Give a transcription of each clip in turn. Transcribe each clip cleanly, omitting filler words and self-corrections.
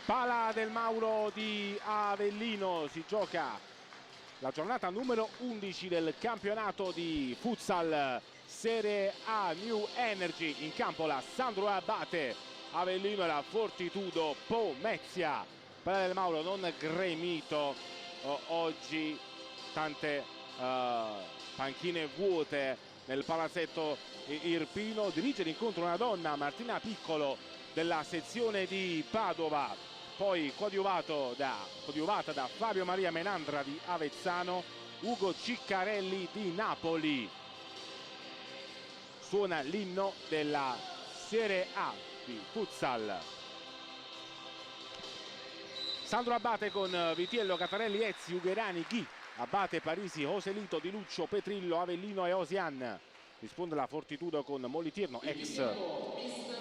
Pala del Mauro di Avellino. Si gioca la giornata numero 11 del campionato di futsal Serie A New Energy. In campo la Sandro Abate, Avellino e la Fortitudo Pomezia. Pala del Mauro non gremito oggi, tante panchine vuote nel palazzetto irpino. Dirige l'incontro una donna, Martina Piccolo, della sezione di Padova, poi coadiuvata da Fabio Maria Menandra di Avezzano, Ugo Ciccarelli di Napoli. Suona l'inno della Serie A di futsal. Sandro Abate con Vitiello, Catarelli, Ezzi, Ugherani, Ghi, Abate, Parisi, Joselito, Di Luccio, Petrillo, Avellino e Osian. Risponde la Fortitudo con Moliterno, ex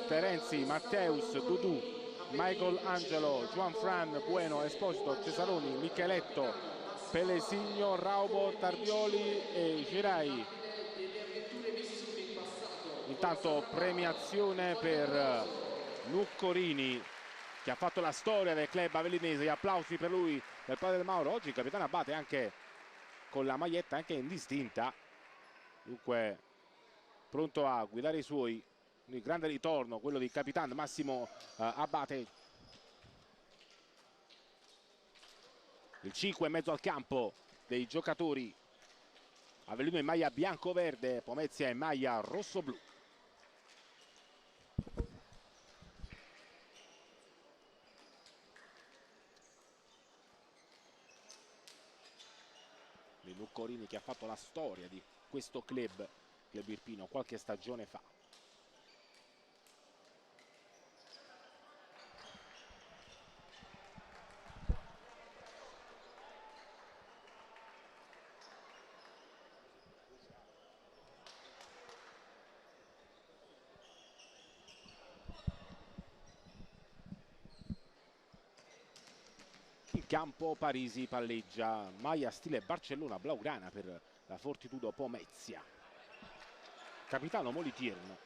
Terenzi, Matteus, Dudu, Michael Angelo, Juanfran, Bueno, Esposito, Cesaroni, Micheletto, Pelesigno, Raubo, Tardioli e Girai. Intanto premiazione per Nuccorini, che ha fatto la storia del club avellinese. Applausi per lui, del Pala del Mauro. Oggi il capitano Abate anche con la maglietta anche indistinta, dunque pronto a guidare i suoi. Un grande ritorno quello di capitano Massimo Abate. Il 5 in mezzo al campo dei giocatori. Avellino in maglia bianco-verde, Pomezia in maglia rosso-blu. Nuccorini, che ha fatto la storia di questo club irpino qualche stagione fa. In campo Parisi palleggia, maglia stile Barcellona blaugrana per la Fortitudo Pomezia. Capitano Moliterno,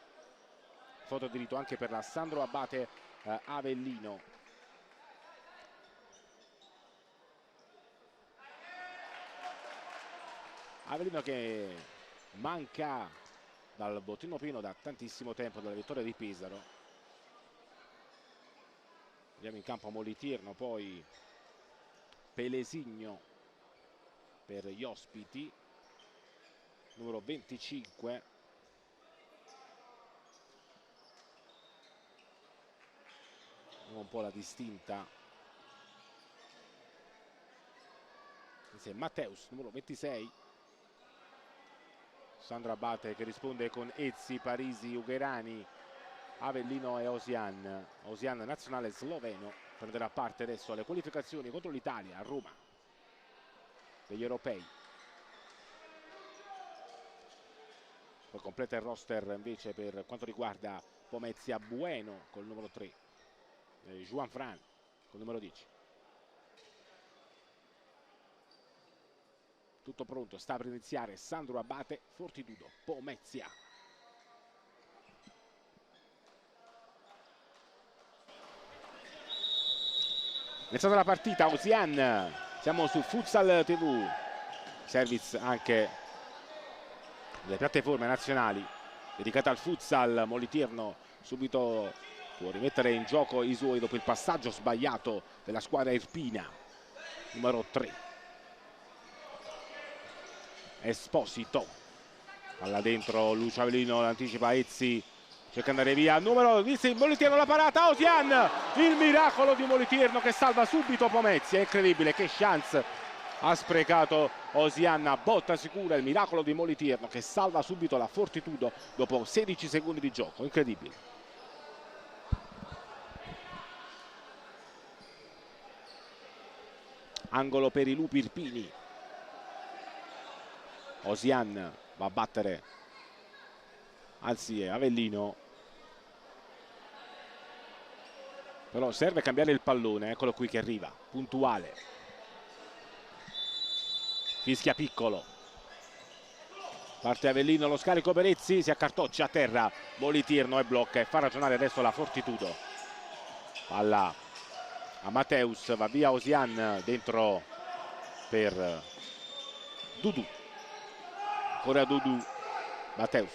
foto diritto anche per la Sandro Abate Avellino. Avellino che manca dal bottino pieno da tantissimo tempo, dalla vittoria di Pesaro. Vediamo in campo Moliterno, poi Pelesigno per gli ospiti, numero 25. Un po' la distinta. Matteus, numero 26. Sandro Abate che risponde con Ezzi, Parisi, Ugherani, Avellino e Osian. Osian nazionale sloveno, prenderà parte adesso alle qualificazioni contro l'Italia a Roma degli europei. Poi completa il roster invece per quanto riguarda Pomezia: Bueno col numero 3, Juanfran col numero 10. Tutto pronto, sta per iniziare Sandro Abate, Fortitudo Pomezia. Iniziata la partita, Osian, siamo su Futsal TV, service anche delle piattaforme nazionali dedicate al futsal. Moliterno subito può rimettere in gioco i suoi dopo il passaggio sbagliato della squadra irpina, numero 3. Esposito, palla dentro, Lucio Avellino l'anticipa, Ezzi cerca di andare via, numero 10, Moliterno, la parata, Osian, il miracolo di Moliterno che salva subito Pomezia. È incredibile che chance ha sprecato Osian, a botta sicura il miracolo di Moliterno che salva subito la Fortitudo dopo 16 secondi di gioco, incredibile. Angolo per i lupi irpini. Osian va a battere anzi Avellino, però serve cambiare il pallone. Eccolo qui che arriva, puntuale, fischia Piccolo, parte Avellino, lo scarico per Ezzi, si accartoccia a terra Moliterno e blocca e fa ragionare adesso la Fortitudo. Palla a Matteus, va via Osian, dentro per Dudu, ancora Dudu, Matteus,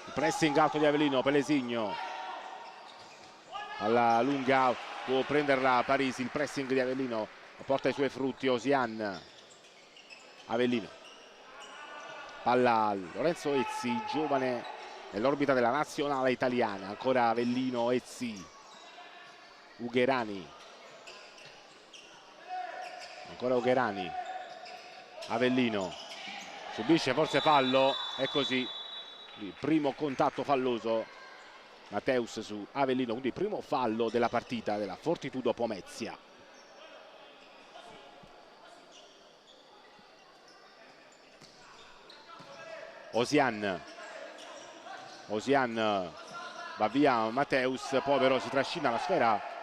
il pressing alto di Avellino, Pelesigno, alla lunga può prenderla Parisi, il pressing di Avellino porta i suoi frutti. Osian, Avellino, palla a Lorenzo Ezzi, giovane nell'orbita della nazionale italiana, ancora Avellino, Ezzi, Ugherani, ancora Ugherani, Avellino, subisce forse fallo, è così, il primo contatto falloso, Matteus su Avellino, quindi il primo fallo della partita della Fortitudo Pomezia. Osian va via Matteus, poi però si trascina la sfera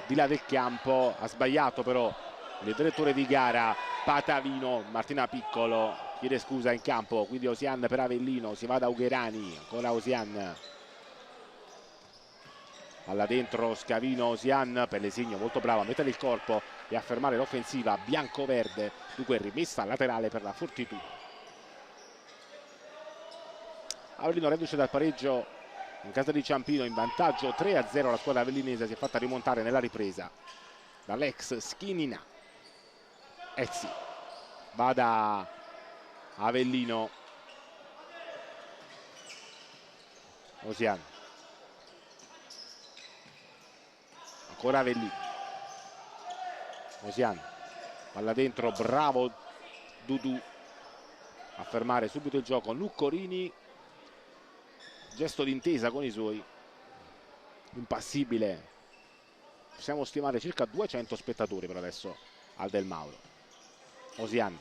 di là del campo, ha sbagliato però il direttore di gara Patavino, Martina Piccolo chiede scusa in campo, quindi Osian per Avellino, si va da Ugherani, ancora Osian, alla dentro Scavino, Osian, Pelesigno molto bravo a mettere il corpo e a fermare l'offensiva bianco-verde, dunque rimessa laterale per la Fortitudo. Avellino reduce dal pareggio in casa di Ciampino, in vantaggio 3-0 la squadra avellinese, si è fatta rimontare nella ripresa dall'ex Schinina. Ezzi va da Avellino, Osian, ancora Avellino, Osian, palla dentro, bravo Dudu a fermare subito il gioco. Nuccorini, gesto d'intesa con i suoi, impassibile, possiamo stimare circa 200 spettatori per adesso al Del Mauro. Osian,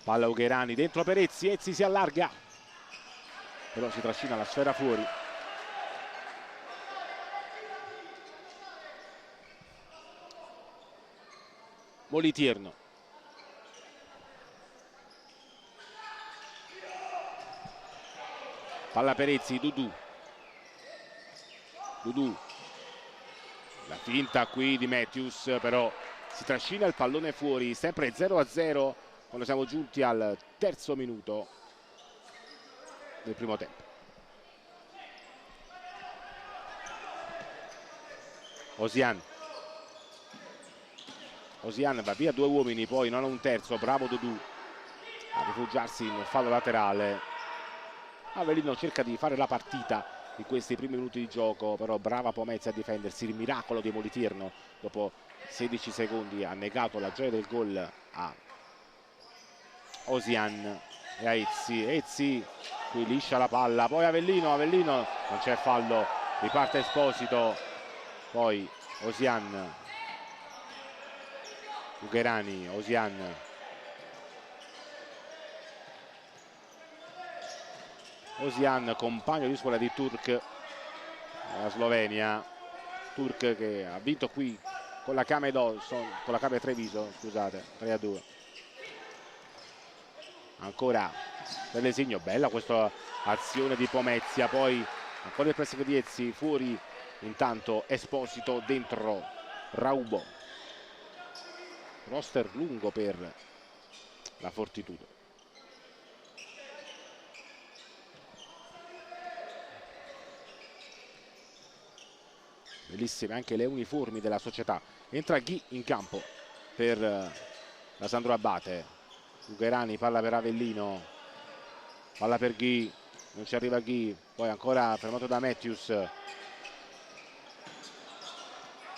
palla Ugherani, dentro per Ezzi, Ezzi si allarga, però si trascina la sfera fuori. Molitierno, palla per Ezzi, Dudu, la finta qui di Matthews, però si trascina il pallone fuori, sempre 0-0 quando siamo giunti al terzo minuto del primo tempo. Osian va via due uomini, poi non ha un terzo, bravo Dudu a rifugiarsi nel fallo laterale. Avellino cerca di fare la partita in questi primi minuti di gioco, però brava Pomezia a difendersi, il miracolo di Molitierno dopo 16 secondi ha negato la gioia del gol a Osian e a Ezzi qui liscia la palla, poi Avellino, non c'è fallo, riparte Esposito, poi Osian, Ugherani, Osian, compagno di scuola di Turk, la Slovenia, Turk che ha vinto qui con la Kame Treviso, scusate, 3-2. Ancora Pelesigno, bella questa azione di Pomezia, poi ancora il pressing di Ezzi, fuori intanto Esposito, dentro Raubo. Roster lungo per la Fortitudo. Bellissime anche le uniformi della società. Entra Ghi in campo per la Sandro Abate. Ugherani, palla per Avellino, palla per Ghi, non ci arriva Ghi, poi ancora fermato da Matthews.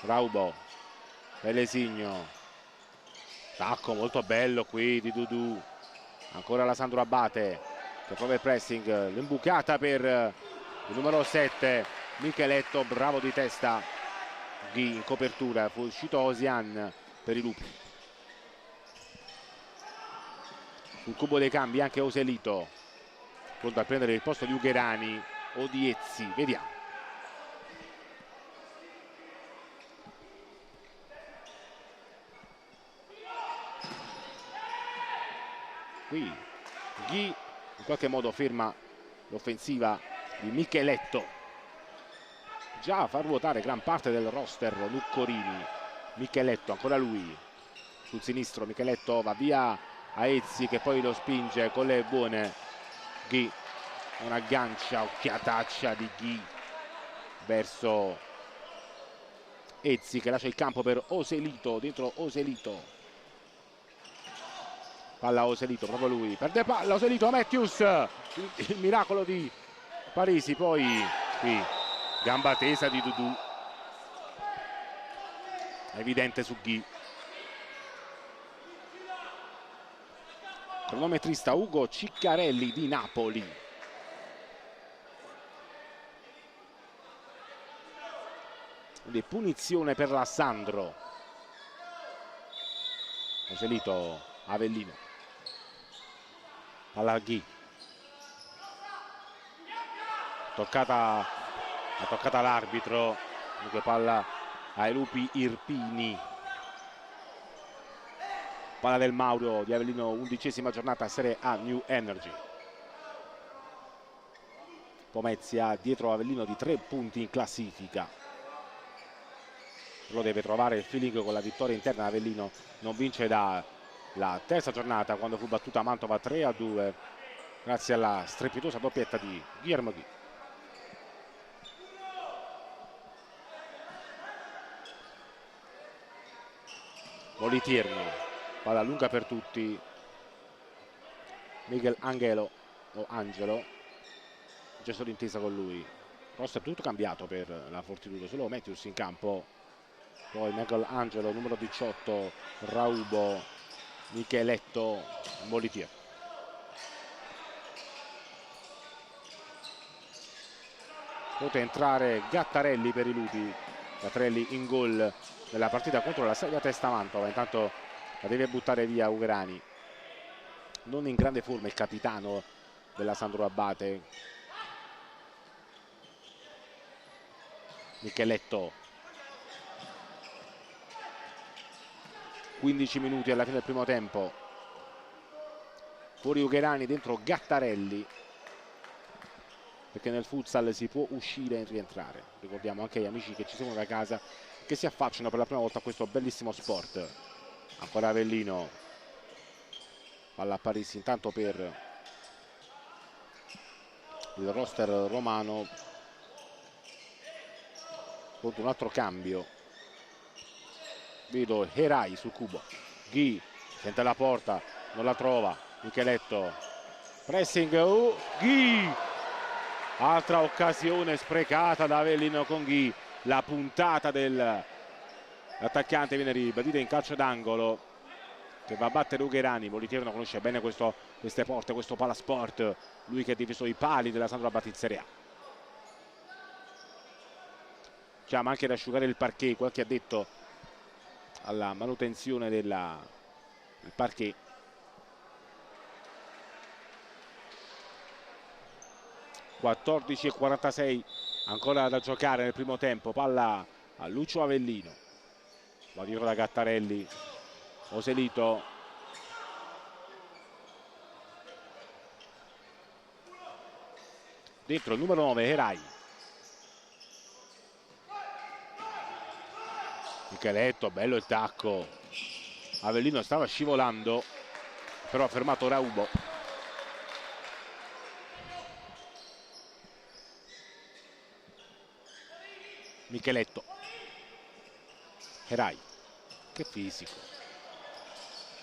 Raubo, Pelesigno, tacco molto bello qui di Dudu, ancora la Sandro Abate che prova il pressing, l'imbucata per il numero 7 Micheletto, bravo di testa Ghi in copertura, fu uscito Osian per i lupi. Sul cubo dei cambi anche Oselito, pronto a prendere il posto di Ugherani o di Ezzi, vediamo. Qui Ghi in qualche modo ferma l'offensiva di Micheletto. già far ruotare gran parte del roster. Luccorini, Micheletto, ancora lui sul sinistro, Micheletto va via a Ezzi che poi lo spinge con le buone. Ghi, una aggancia, occhiataccia di Ghi verso Ezzi che lascia il campo per Oselito, dentro Oselito, palla a Oselito, proprio lui, perde palla Oselito, Matthews, il miracolo di Parisi, poi qui gamba tesa di Dudu, evidente su Ghi. Cronometrista Ugo Ciccarelli di Napoli. Quindi punizione per la Sandro. Oselito, Avellino, palla a Ghi, ha toccata l'arbitro, dunque palla ai lupi Irpini. Palla del Mauro di Avellino, 11ª giornata Serie A New Energy. Pomezia dietro Avellino di 3 punti in classifica. Lo deve trovare il feeling con la vittoria interna. Avellino non vince dalla 3ª giornata, quando fu battuta a Mantova 3-2 grazie alla strepitosa doppietta di Guillermo Ghi. Molitierno, palla lunga per tutti, Miguel Angelo o Angelo, gesto d'intesa con lui. Roster tutto cambiato per la Fortitudo, solo Matthews in campo, poi Miguel Angelo, numero 18, Raubo, Micheletto, Molitier. Potrà entrare Gattarelli per i lupi, Gattarelli in gol nella partita contro la Salvia Testa Mantova. Intanto la deve buttare via Ugrani, non in grande forma il capitano della Sandro Abate. Micheletto, 15 minuti alla fine del primo tempo, fuori Ugrani, dentro Gattarelli, perché nel futsal si può uscire e rientrare. Ricordiamo anche agli amici che ci seguono da casa che si affacciano per la prima volta a questo bellissimo sport. Ancora Avellino, palla a Parisi, intanto per il roster romano contro un altro cambio. Vedo Herai sul cubo, Ghi sente la porta, non la trova, Micheletto, pressing, Ghi, altra occasione sprecata da Avellino con Ghi. La puntata dell'attaccante viene ribadita in calcio d'angolo, che va a battere Ugherani. Molitiero conosce bene queste porte, questo palasport, lui che ha difeso i pali della Sandro Abate in Serie A. Chiama anche ad asciugare il parquet, qualche addetto alla manutenzione del parquet. (14:46) ancora da giocare nel primo tempo. Palla a Lucio Avellino, va dietro da Gattarelli, Oselito, dentro il numero 9 Herai, Micheletto, bello il tacco, Avellino stava scivolando però ha fermato Raubo. Micheletto, Herai, che fisico,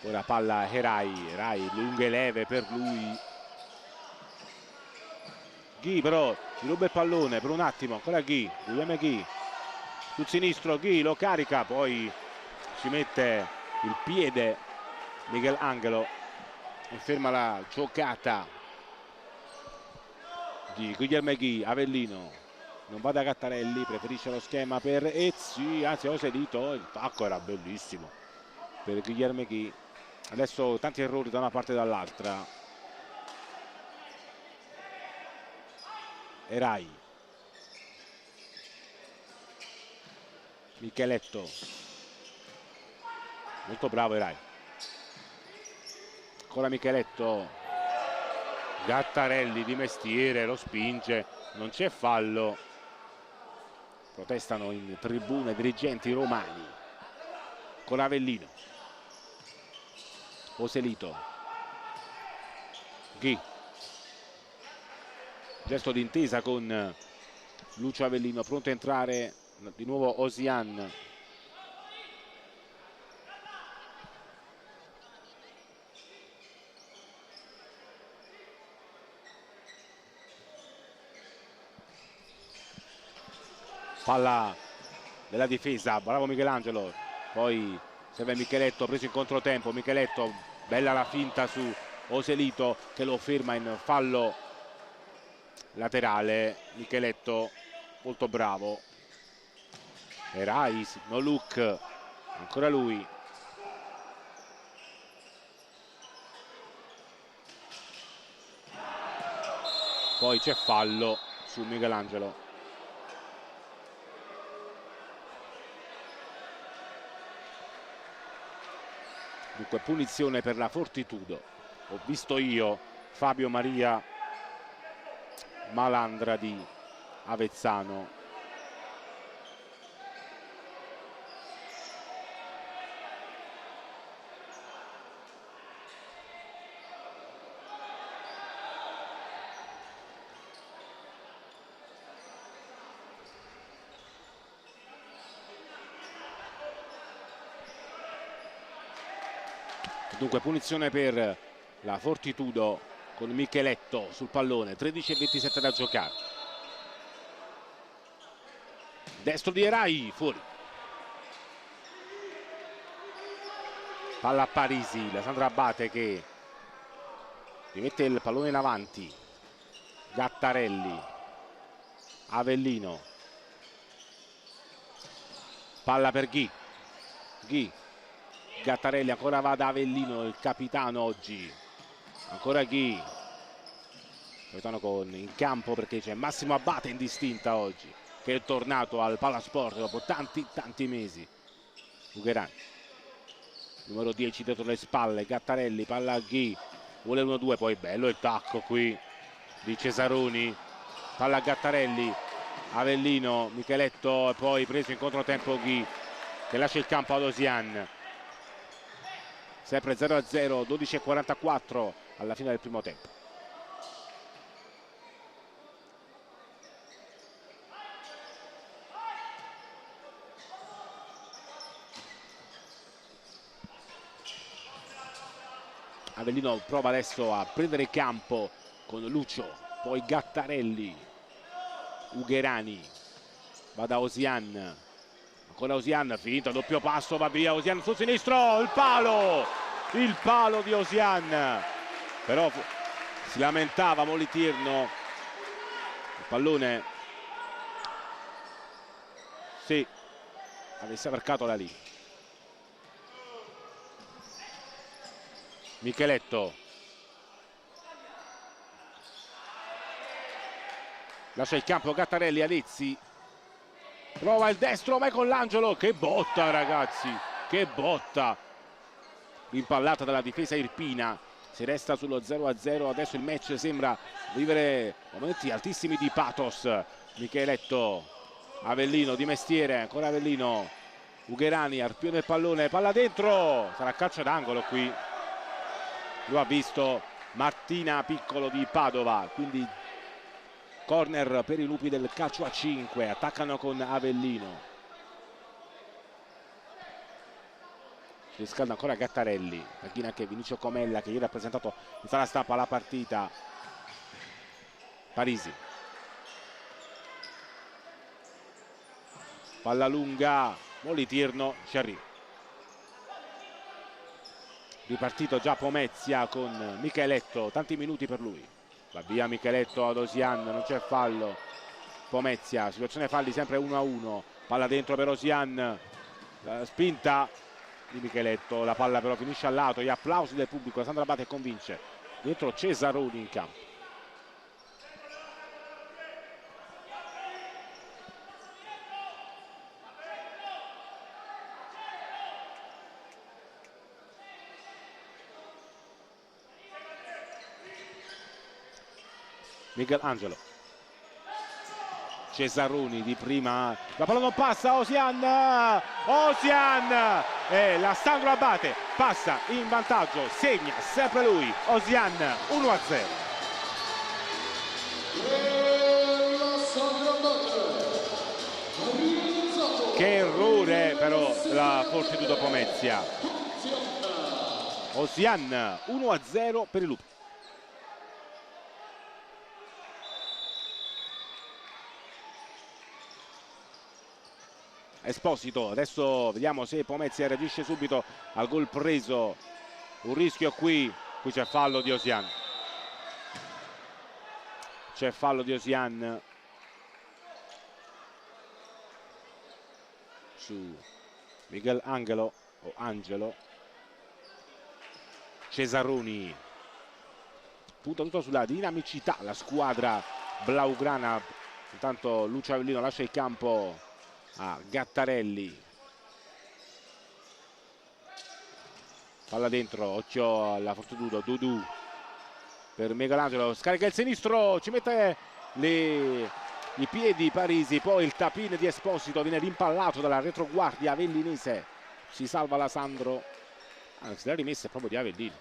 ora palla Herai, lunghe leve per lui, Ghi però gli ruba il pallone per un attimo, ancora Ghi, Guglielmo Ghi sul sinistro, Ghi lo carica, poi ci mette il piede Miguel Angelo e ferma la giocata di Guglielmo Ghi. Avellino non va da Gattarelli, preferisce lo schema per Ezzi, anzi Oselito, il tacco era bellissimo per Guglielmo Ghi. Adesso tanti errori da una parte e dall'altra. Herai, Micheletto, molto bravo Herai, ancora Micheletto, Gattarelli di mestiere lo spinge, non c'è fallo. protestano in tribuna i dirigenti romani. Con Avellino, Oselito, Ghi, gesto d'intesa con Lucio Avellino, pronto a entrare di nuovo Osian. Palla della difesa, bravo Michelangelo, poi serve Micheletto, preso in controtempo. Micheletto, bella la finta su Oselito che lo ferma in fallo laterale. Micheletto molto bravo. Erais, no look, ancora lui. Poi c'è fallo su Michelangelo. Dunque punizione per la Fortitudo. Ho visto io Fabio Maria Malandra di Avezzano. Dunque punizione per la Fortitudo con Micheletto sul pallone, 13:27 da giocare. Destro di Erai, fuori. Palla a Parisi, la Sandra Abate che rimette il pallone in avanti. Gattarelli, Avellino, palla per Ghi. Ghi, Gattarelli, ancora va da Avellino, il capitano oggi. Ancora Ghi, capitano in campo perché c'è Massimo Abate in distinta oggi, che è tornato al Palasport dopo tanti mesi. Ugherani, numero 10 dietro le spalle. Gattarelli, palla a Ghi, vuole 1-2, poi bello il tacco qui di Cesaroni. Palla a Gattarelli, Avellino, Micheletto e poi preso in controtempo Ghi che lascia il campo ad Osian. Sempre 0-0, 12:44 alla fine del primo tempo. Avellino prova adesso a prendere il campo con Lucio, poi Gattarelli, Ugherani, va da Osian, ancora Osian, finito, doppio passo, va via Osian sul sinistro, il palo di Osian, però si lamentava Molitirno, il pallone sì, avesse varcato la linea. Micheletto lascia il campo Gattarelli, Alezzi prova il destro, vai con l'angelo, che botta ragazzi, che botta, rimpallata dalla difesa irpina. Si resta sullo 0-0, adesso il match sembra vivere momenti altissimi di pathos. Micheletto, Avellino di mestiere, ancora Avellino, Ugherani, arpione del pallone, palla dentro, sarà calcio d'angolo qui, lo ha visto Martina Piccolo di Padova, quindi corner per i lupi del calcio a 5, attaccano con Avellino. Si riscalda ancora Gattarelli, panchina anche Vinicio Comella che ieri ha presentato in sala stampa la partita. Parisi, palla lunga, Molitirno ci arriva. Ripartito già Pomezia con Micheletto, tanti minuti per lui. Va via Micheletto ad Osian, non c'è fallo. Pomezia, situazione falli sempre 1-1. Palla dentro per Osian, la spinta di Micheletto, la palla però finisce al lato, gli applausi del pubblico. Sandra Abate convince, dietro Cesaroni in campo. Michelangelo, Cesaroni di prima, la palla non passa, Osian e la Sandro Abate passa in vantaggio, segna sempre lui, Osian 1-0. Che errore però la Fortitudo Pomezia. Osian 1-0 per i Lupi. Esposito, adesso vediamo se Pomezia reagisce subito al gol preso, un rischio qui c'è fallo di Osian, c'è fallo di Osian su Miguel Angelo o Angelo. Cesaroni punta tutto sulla dinamicità la squadra blaugrana. Intanto Lucio Avellino lascia il campo a Gattarelli, palla dentro, occhio alla Fortitudo, Dudu per Michelangelo, scarica il sinistro, ci mette i piedi Parisi, poi il tapin di Esposito viene rimpallato dalla retroguardia avellinese, si salva la Sandro, anzi la rimessa è proprio di Avellino.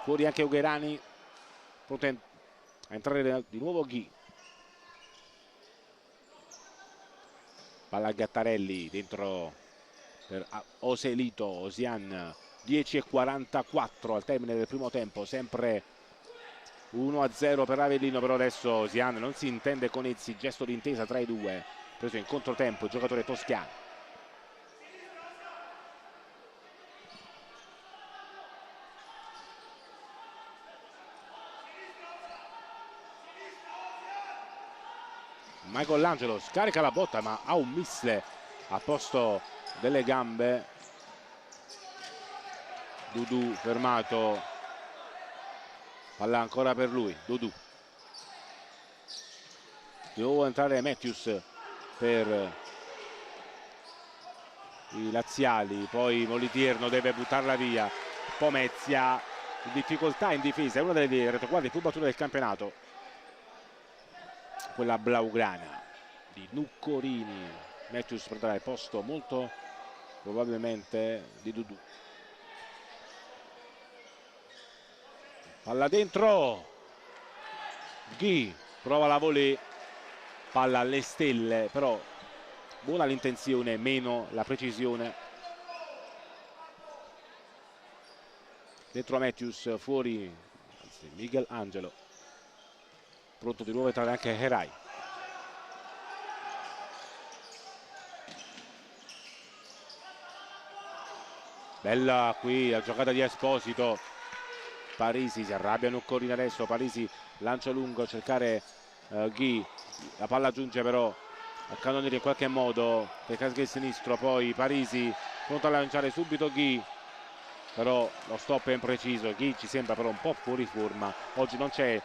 Fuori anche Ugherani, pronto a entrare di nuovo Ghi. Palla a Gattarelli, dentro per Oselito, Osian, 10:44 al termine del primo tempo, sempre 1-0 per Avellino, però adesso Osian non si intende con Ezzi, gesto di intesa tra i due, preso in controtempo il giocatore toscano. Michelangelo scarica la botta ma ha un missile a posto delle gambe. Dudu fermato, palla ancora per lui, Dudu. Di nuovo entrare Matthews per i laziali, poi Molitierno deve buttarla via. Pomezia in difficoltà in difesa, è una delle retroguardie più battute del campionato, quella blaugrana di Nuccorini. Matthews prenderà il posto molto probabilmente di Dudu. Palla dentro, Ghi prova la volée, palla alle stelle, però buona l'intenzione, meno la precisione. Dentro Matthews, fuori anzi, Miguel Angelo, pronto di nuovo a entrare anche Herai. Bella qui la giocata di Esposito, Parisi si arrabbia Nuccorini adesso, Parisi lancia lungo a cercare Ghi, la palla giunge però a Cannonieri in qualche modo per casca il sinistro, poi Parisi pronto a lanciare subito Ghi, però lo stop è impreciso, Ghi ci sembra però un po' fuori forma, oggi non c'è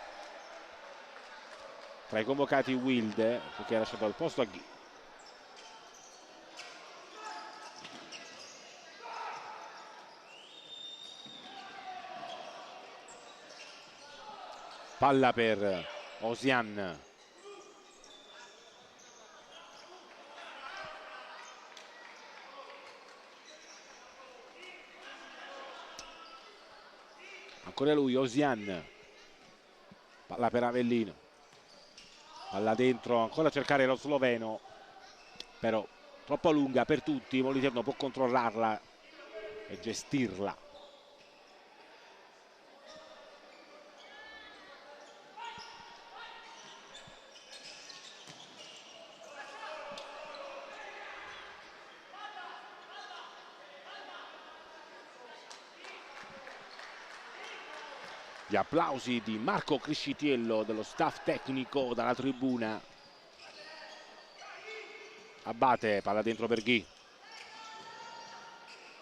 tra i convocati Wilde perché ha lasciato il posto a Ghi. Palla per Osian, ancora lui Osian, palla per Avellino, palla dentro, ancora a cercare lo sloveno, però troppo lunga per tutti, Moliterno può controllarla e gestirla. Gli applausi di Marco Criscitiello dello staff tecnico dalla tribuna. Abate, palla dentro per Ghi,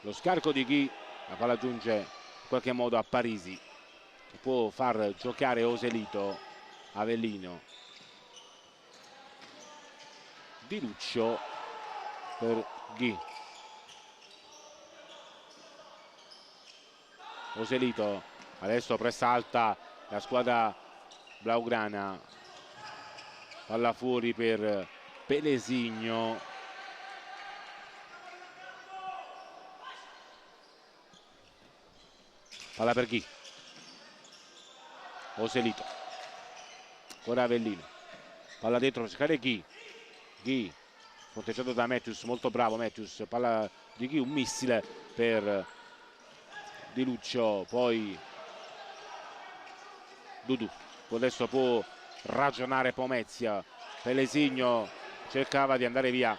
lo scarico di Ghi, la palla giunge in qualche modo a Parisi, può far giocare Oselito. Avellino, Di Luccio per Ghi, Oselito adesso pressa alta la squadra blaugrana, palla fuori per Pelesigno. Palla per Ghi. Oselito. Ancora Avellino. Palla dentro per cercare Ghi. Ghi fronteggiato da Matthews, molto bravo Matthews. Palla di Ghi, un missile per Di Luccio. Poi Dudu. Adesso può ragionare Pomezia. Pelesigno cercava di andare via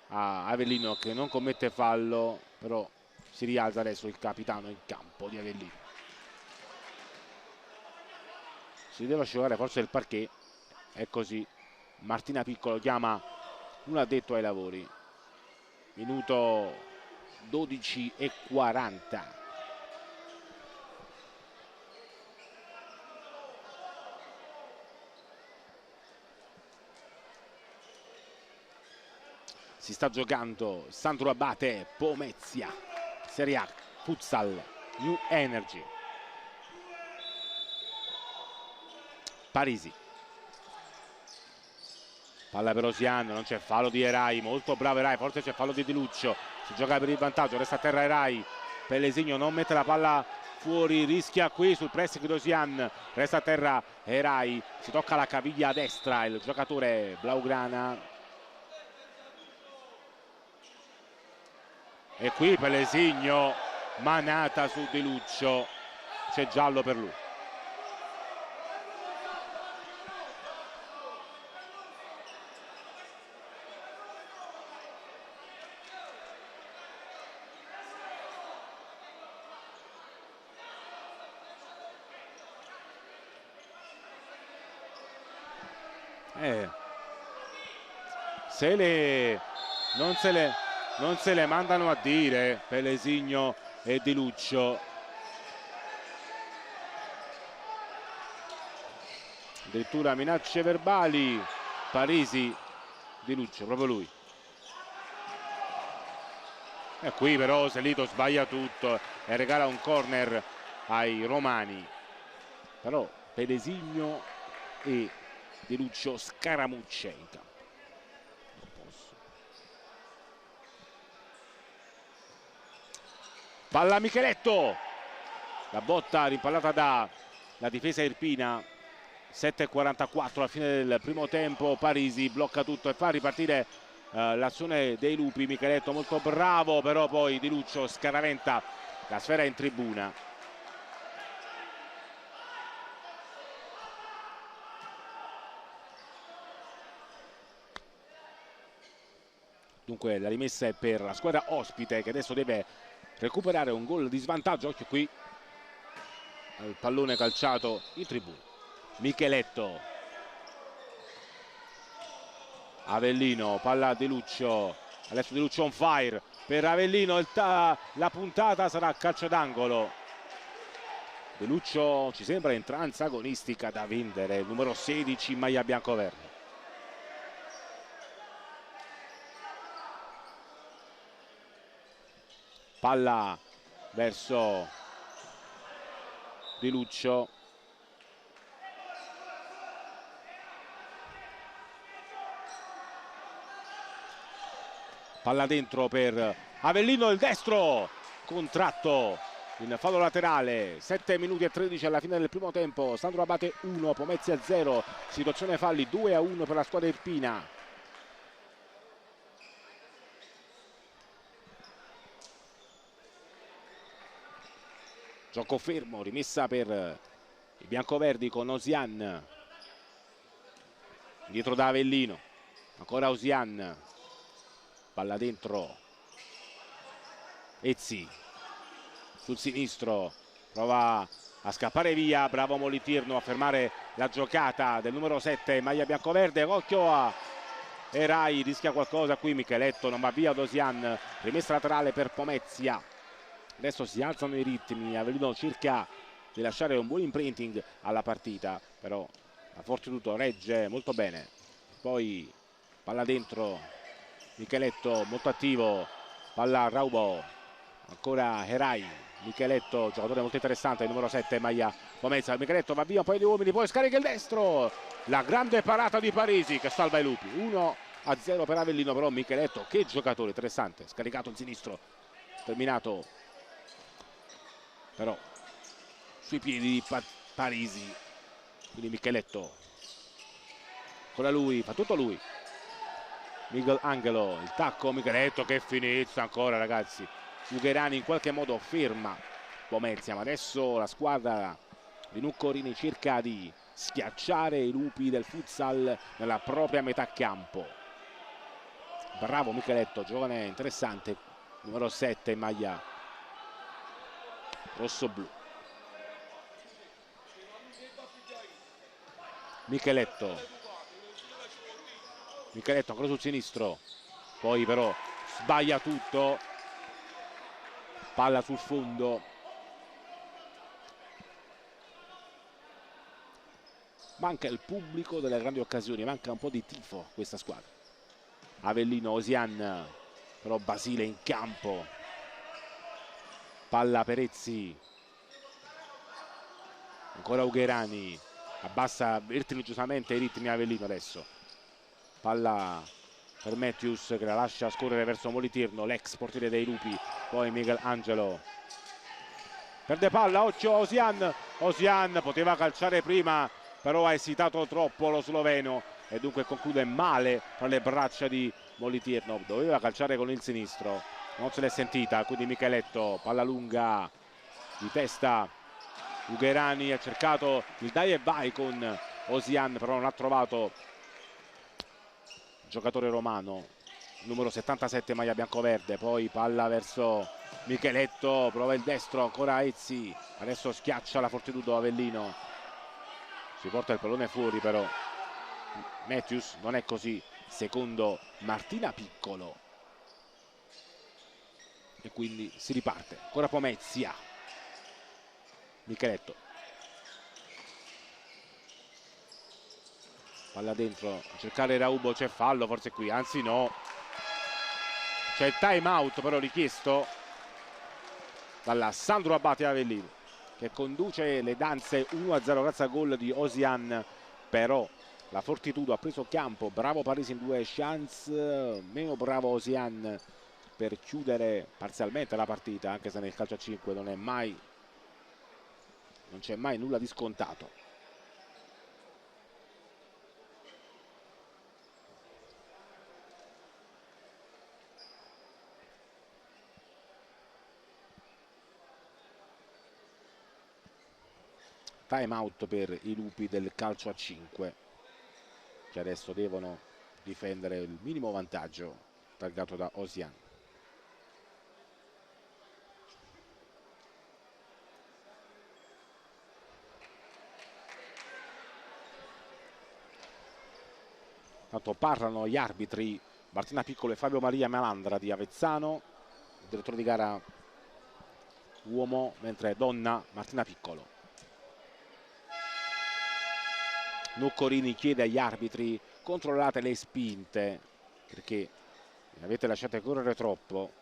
a Avellino, che non commette fallo, però si rialza adesso il capitano in campo di Avellino. Si deve asciugare forse il parquet, è così. Martina Piccolo chiama un addetto ai lavori. Minuto 12:40. Si sta giocando Sandro Abate, Pomezia, Serie A, Futsal, New Energy. Parisi. Palla per Osian, non c'è fallo di Erai, molto bravo Erai, forse c'è fallo di Di Luccio. Si gioca per il vantaggio, resta a terra Erai. Pelesigno non mette la palla fuori, rischia qui sul pressing di Osian. Resta a terra Erai, si tocca la caviglia destra il giocatore blaugrana. E qui Pelesigno, manata su Di Luccio, c'è giallo per lui. Non se le mandano a dire Pelesigno e Di Luccio. Addirittura minacce verbali. Parisi, Di Luccio, proprio lui. E qui però Selito sbaglia tutto e regala un corner ai romani. Però Pelesigno e Di Luccio scaramucce in campo. Palla Micheletto, la botta rimpallata dalla difesa irpina. 7:44 alla fine del primo tempo. Parisi blocca tutto e fa ripartire l'azione dei lupi. Micheletto molto bravo, però poi Di Luccio scaraventa la sfera in tribuna. Dunque la rimessa è per la squadra ospite, che adesso deve recuperare un gol di svantaggio. Occhio qui al pallone calciato in tribuna. Micheletto, Avellino, palla a Di Luccio, adesso Di Luccio on fire per Avellino, la puntata sarà a calcio d'angolo. Di Luccio ci sembra in trance agonistica da vendere, il numero 16 in maglia bianco-verde. Palla verso Di Luccio. Palla dentro per Avellino, il destro, contratto in fallo laterale. 7 minuti e 13 alla fine del primo tempo. Sandro Abate 1, Pomezia 0. Situazione falli 2-1 per la squadra irpina. Gioco fermo, rimessa per i biancoverdi con Osian. Dietro da Avellino, ancora Osian. Palla dentro. Ezzi sul sinistro, prova a scappare via, bravo Molitirno a fermare la giocata del numero 7 maglia bianco-verde. Occhio a Erai, rischia qualcosa qui Micheletto, non va via Osian. Rimessa laterale per Pomezia. Adesso si alzano i ritmi, Avellino cerca di lasciare un buon imprinting alla partita, però a Fortitudo regge molto bene. Poi palla dentro, Micheletto molto attivo, palla a Raubo, ancora Erai, Micheletto, giocatore molto interessante, il numero 7 maglia Pomezia. Micheletto va via un paio di uomini, poi scarica il destro, la grande parata di Parisi che salva i lupi. 1-0 per Avellino, però Micheletto che giocatore interessante, scaricato il sinistro, terminato però sui piedi di Parisi, quindi Micheletto, ancora lui, fa tutto lui. Miguel Angelo, il tacco, Micheletto che finizza ancora, ragazzi. Ugherani in qualche modo ferma Pomezia, ma adesso la squadra di Nuccorini cerca di schiacciare i lupi del futsal nella propria metà campo. Bravo Micheletto, giovane interessante, numero 7 in maglia rosso-blu. Micheletto ancora sul sinistro, poi però sbaglia tutto, palla sul fondo, manca il pubblico delle grandi occasioni, manca un po' di tifo questa squadra. Avellino, Osian, però Basile in campo, palla Perezzi, ancora Ugherani, abbassa vertiginosamente i ritmi Avellino adesso, palla per Matthews che la lascia scorrere verso Molitirno, l'ex portiere dei lupi, poi Miguel Angelo perde palla, occhio Osian poteva calciare prima, però ha esitato troppo lo sloveno e dunque conclude male tra le braccia di Molitirno, doveva calciare con il sinistro, non se l'è sentita, quindi Micheletto, palla lunga di testa, Ugherani ha cercato il dai e vai con Osian, però non ha trovato il giocatore romano, numero 77 maglia biancoverde, poi palla verso Micheletto, prova il destro, ancora Ezzi, adesso schiaccia la Fortitudo Avellino, si porta il pallone fuori, però Matthews non è così, secondo Martina Piccolo, e quindi si riparte. Ancora Pomezia, Micheletto, palla dentro a cercare Raubo, c'è fallo forse qui, anzi no, c'è il time out però richiesto dalla Sandro Abate Avellino che conduce le danze 1-0 grazie al gol di Osian, però la Fortitudo ha preso campo, bravo Parisi in due chance, meno bravo Osian per chiudere parzialmente la partita, anche se nel calcio a 5 non c'è mai nulla di scontato. Time out per i lupi del calcio a 5 che adesso devono difendere il minimo vantaggio targato da Osian. Tanto parlano gli arbitri Martina Piccolo e Fabio Maria Malandra di Avezzano, il direttore di gara uomo, mentre donna Martina Piccolo. Nuccorini chiede agli arbitri: controllate le spinte perché le avete lasciate correre troppo.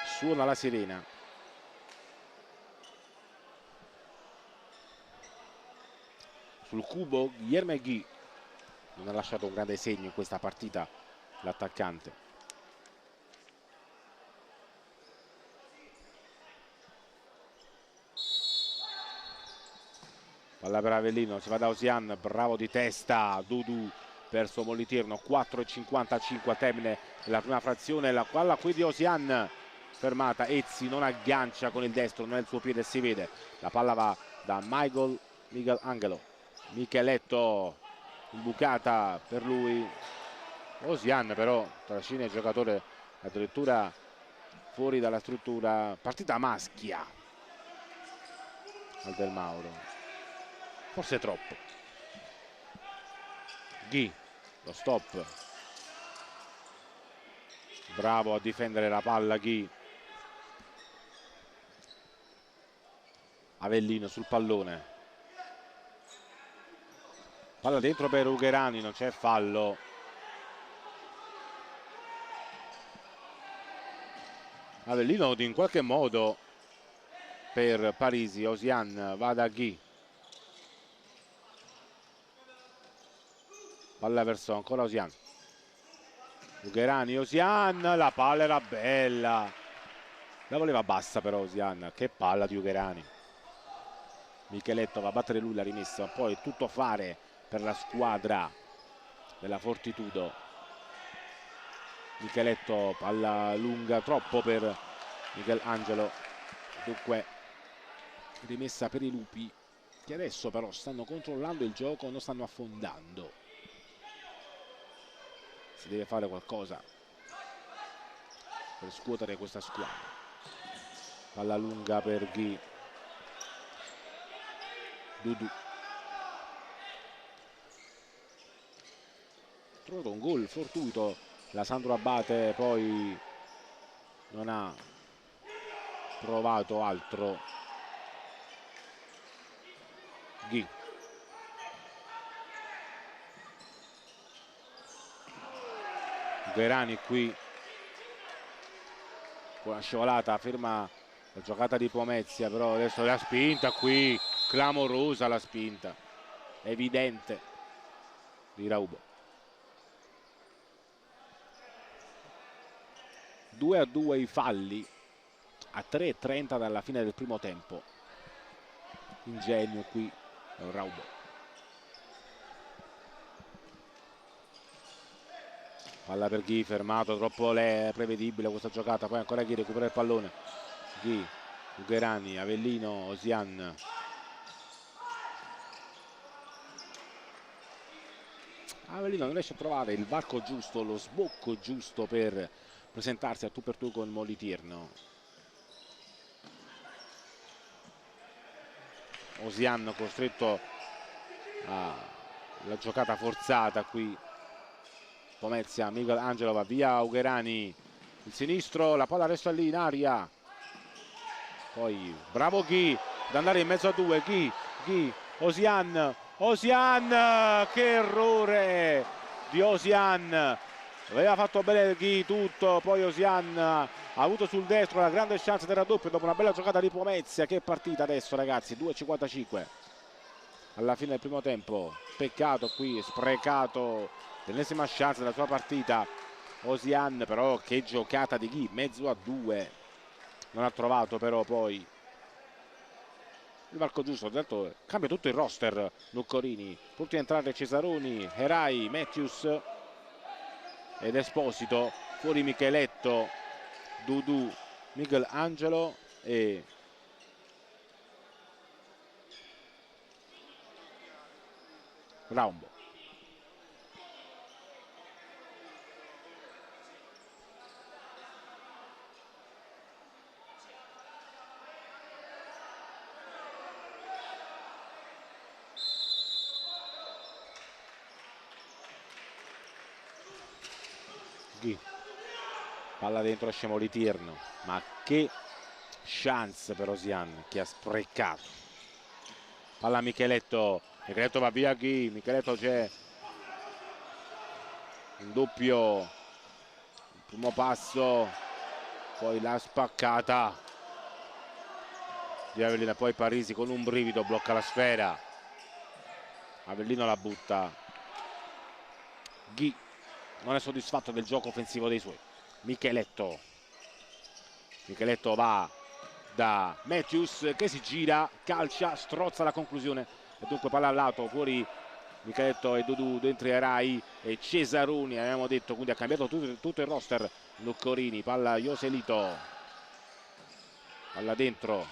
Suona la sirena. Sul cubo Guillermo Ghi non ha lasciato un grande segno in questa partita l'attaccante. Palla per Avellino, si va da Osian, bravo di testa Dudu verso Molitirno, 4,55 a termine della prima frazione, la palla qui di Osian fermata, Ezzi non aggancia con il destro, non è il suo piede, si vede, la palla va da Miguel Angelo, Micheletto, imbucata per lui, Osian però trascina il giocatore addirittura fuori dalla struttura, partita maschia al Del Mauro. Forse troppo. Ghi, lo stop. Bravo a difendere la palla Ghi. Avellino sul pallone. Palla dentro per Ugherani, non c'è fallo. Avellino in qualche modo per Parisi. Osian va da Ghi, palla verso ancora Osian, Ugherani, Osian, la palla era bella, la voleva bassa però Osian, che palla di Ugherani. Micheletto va a battere lui la rimessa, poi tutto fare per la squadra della Fortitudo. Micheletto, palla lunga troppo per Michelangelo, dunque rimessa per i lupi, che adesso però stanno controllando il gioco, non stanno affondando. Si deve fare qualcosa per scuotere questa squadra. Palla lunga per Ghi, Dudu, trovato un gol fortuito la Sandro Abate, poi non ha provato altro. Ghi, Verani qui con la scivolata, ferma la giocata di Pomezia, però adesso la spinta qui, clamorosa la spinta, evidente, di Raubo. 2-2 i falli a 3:30 dalla fine del primo tempo. Ingegno qui Raubo. Palla per Ghi, fermato, troppo prevedibile questa giocata, poi ancora Ghi recupera il pallone. Ghi, Ugherani, Avellino, Osian. Avellino non riesce a trovare il varco giusto, lo sbocco giusto per presentarsi a tu per tu con Moliterno. Osian costretto alla giocata forzata qui. Pomezia, Michelangelo va via, Ugherani, il sinistro, la palla resta lì in aria. Poi bravo Ghi ad andare in mezzo a due. Ghi, Osian, che errore di Osian. Aveva fatto bene Ghi tutto, poi Osian ha avuto sul destro la grande chance del raddoppio dopo una bella giocata di Pomezia. Che partita adesso ragazzi, 2:55 alla fine del primo tempo. Peccato qui, sprecato l'ennesima chance della sua partita Osian, però che giocata di Ghi, mezzo a due, non ha trovato però poi il varco giusto. Detto, cambia tutto il roster Luccorini, pur entrare Cesaroni, Herai, Matthews ed Esposito, fuori Micheletto, Dudu, Michelangelo e Raumbo. Palla dentro, esce Moliterno, ma che chance per Osian che ha sprecato. Palla a Micheletto va via Ghi, Micheletto c'è un doppio, il primo passo, poi la spaccata di Avellino, poi Parisi con un brivido blocca la sfera, Avellino la butta. Ghi non è soddisfatto del gioco offensivo dei suoi. Micheletto va da Matthews che si gira, calcia, strozza la conclusione e dunque palla al lato, fuori Micheletto e Dudu, dentro Herai e Cesaroni, abbiamo detto, quindi ha cambiato tutto il roster. Luccorini, palla Joselito, palla dentro,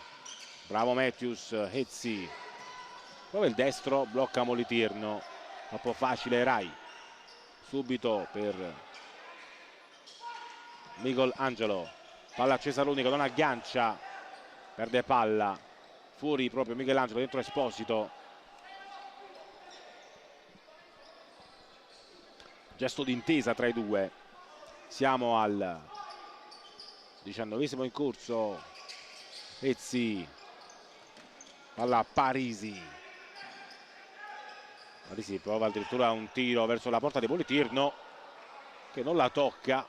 bravo Matthews, Hezzi, prova il destro, blocca Moliterno, troppo facile Herai, subito per Michelangelo, palla a Cesaroni che non aggancia, perde palla, fuori proprio Michelangelo, dentro Esposito, gesto d'intesa tra i due. Siamo al 19esimo in corso. Ezzi, palla a Parisi, prova addirittura un tiro verso la porta di Moliterno che non la tocca.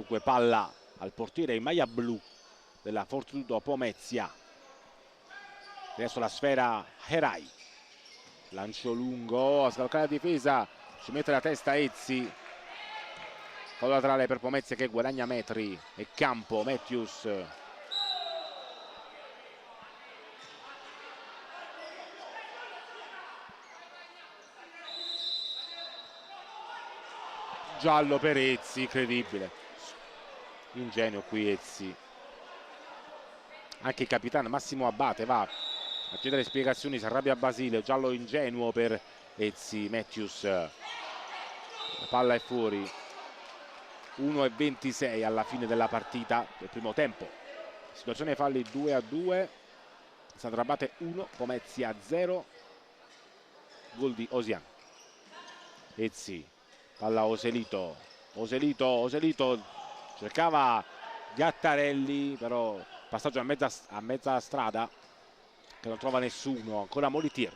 Dunque palla al portiere in maglia blu della Fortitudo Pomezia. Adesso la sfera Herai, lancio lungo a scavalcare la difesa, ci mette la testa Ezzi, fallo laterale per Pomezia che guadagna metri e campo. Matthews giallo per Ezzi, incredibile, ingenuo qui Ezzi. Anche il capitano Massimo Abate va a chiedere spiegazioni, si arrabbia Basile, giallo ingenuo per Ezzi. Matthews, la palla è fuori, 1:26 alla fine della partita del primo tempo, situazione falli 2-2, Sandro Abate 1, Pomezia 0, gol di Osian. Ezzi, palla Oselito, Oselito cercava Gattarelli, però passaggio a mezza strada che non trova nessuno. Ancora Molitier,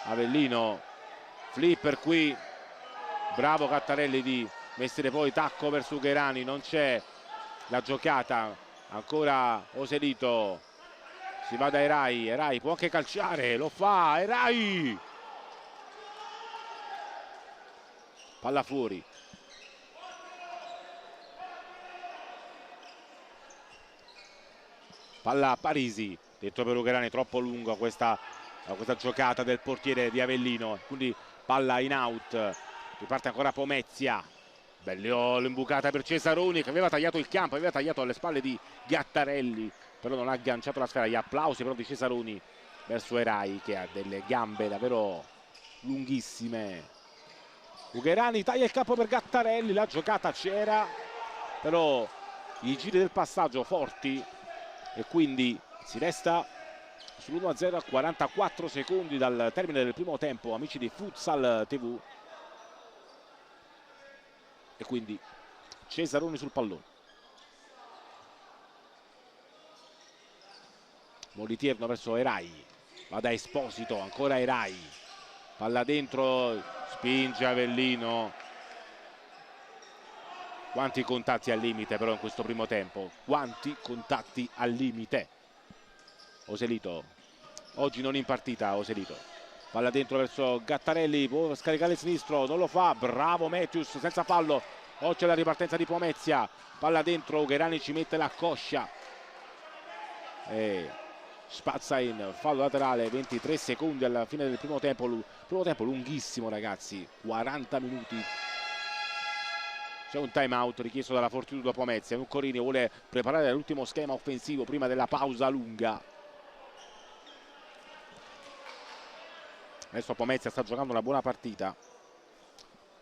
Avellino, flipper qui, bravo Gattarelli di mettere poi tacco verso Ugherani, non c'è la giocata. Ancora Oselito, si va da Herai può anche calciare, lo fa Herai, palla fuori. Palla a Parisi, dentro per Ugherani, troppo lungo questa giocata del portiere di Avellino, quindi palla in out. Riparte ancora Pomezia, bella l'imbucata per Cesaroni che aveva tagliato il campo, aveva tagliato alle spalle di Gattarelli, però non ha agganciato la sfera. Gli applausi però di Cesaroni verso Herai che ha delle gambe davvero lunghissime. Ugherani taglia il campo per Gattarelli, la giocata c'era, però i giri del passaggio forti e quindi si resta sull'1-0 a 44 secondi dal termine del primo tempo, amici di Futsal TV. E quindi Cesaroni sul pallone, Molitierno verso Herai, va da Esposito, ancora Herai, palla dentro, spinge Avellino. Quanti contatti al limite però in questo primo tempo, quanti contatti al limite. Oselito, oggi non in partita Oselito, palla dentro verso Gattarelli, può scaricare il sinistro, non lo fa, bravo Matthews senza fallo. Oggi c'è la ripartenza di Pomezia, palla dentro, Ugherani ci mette la coscia e spazza in fallo laterale. 23 secondi alla fine del primo tempo lunghissimo ragazzi, 40 minuti. C'è un time out richiesto dalla Fortitudo Pomezia, Nuccorini vuole preparare l'ultimo schema offensivo prima della pausa lunga. Adesso Pomezia sta giocando una buona partita,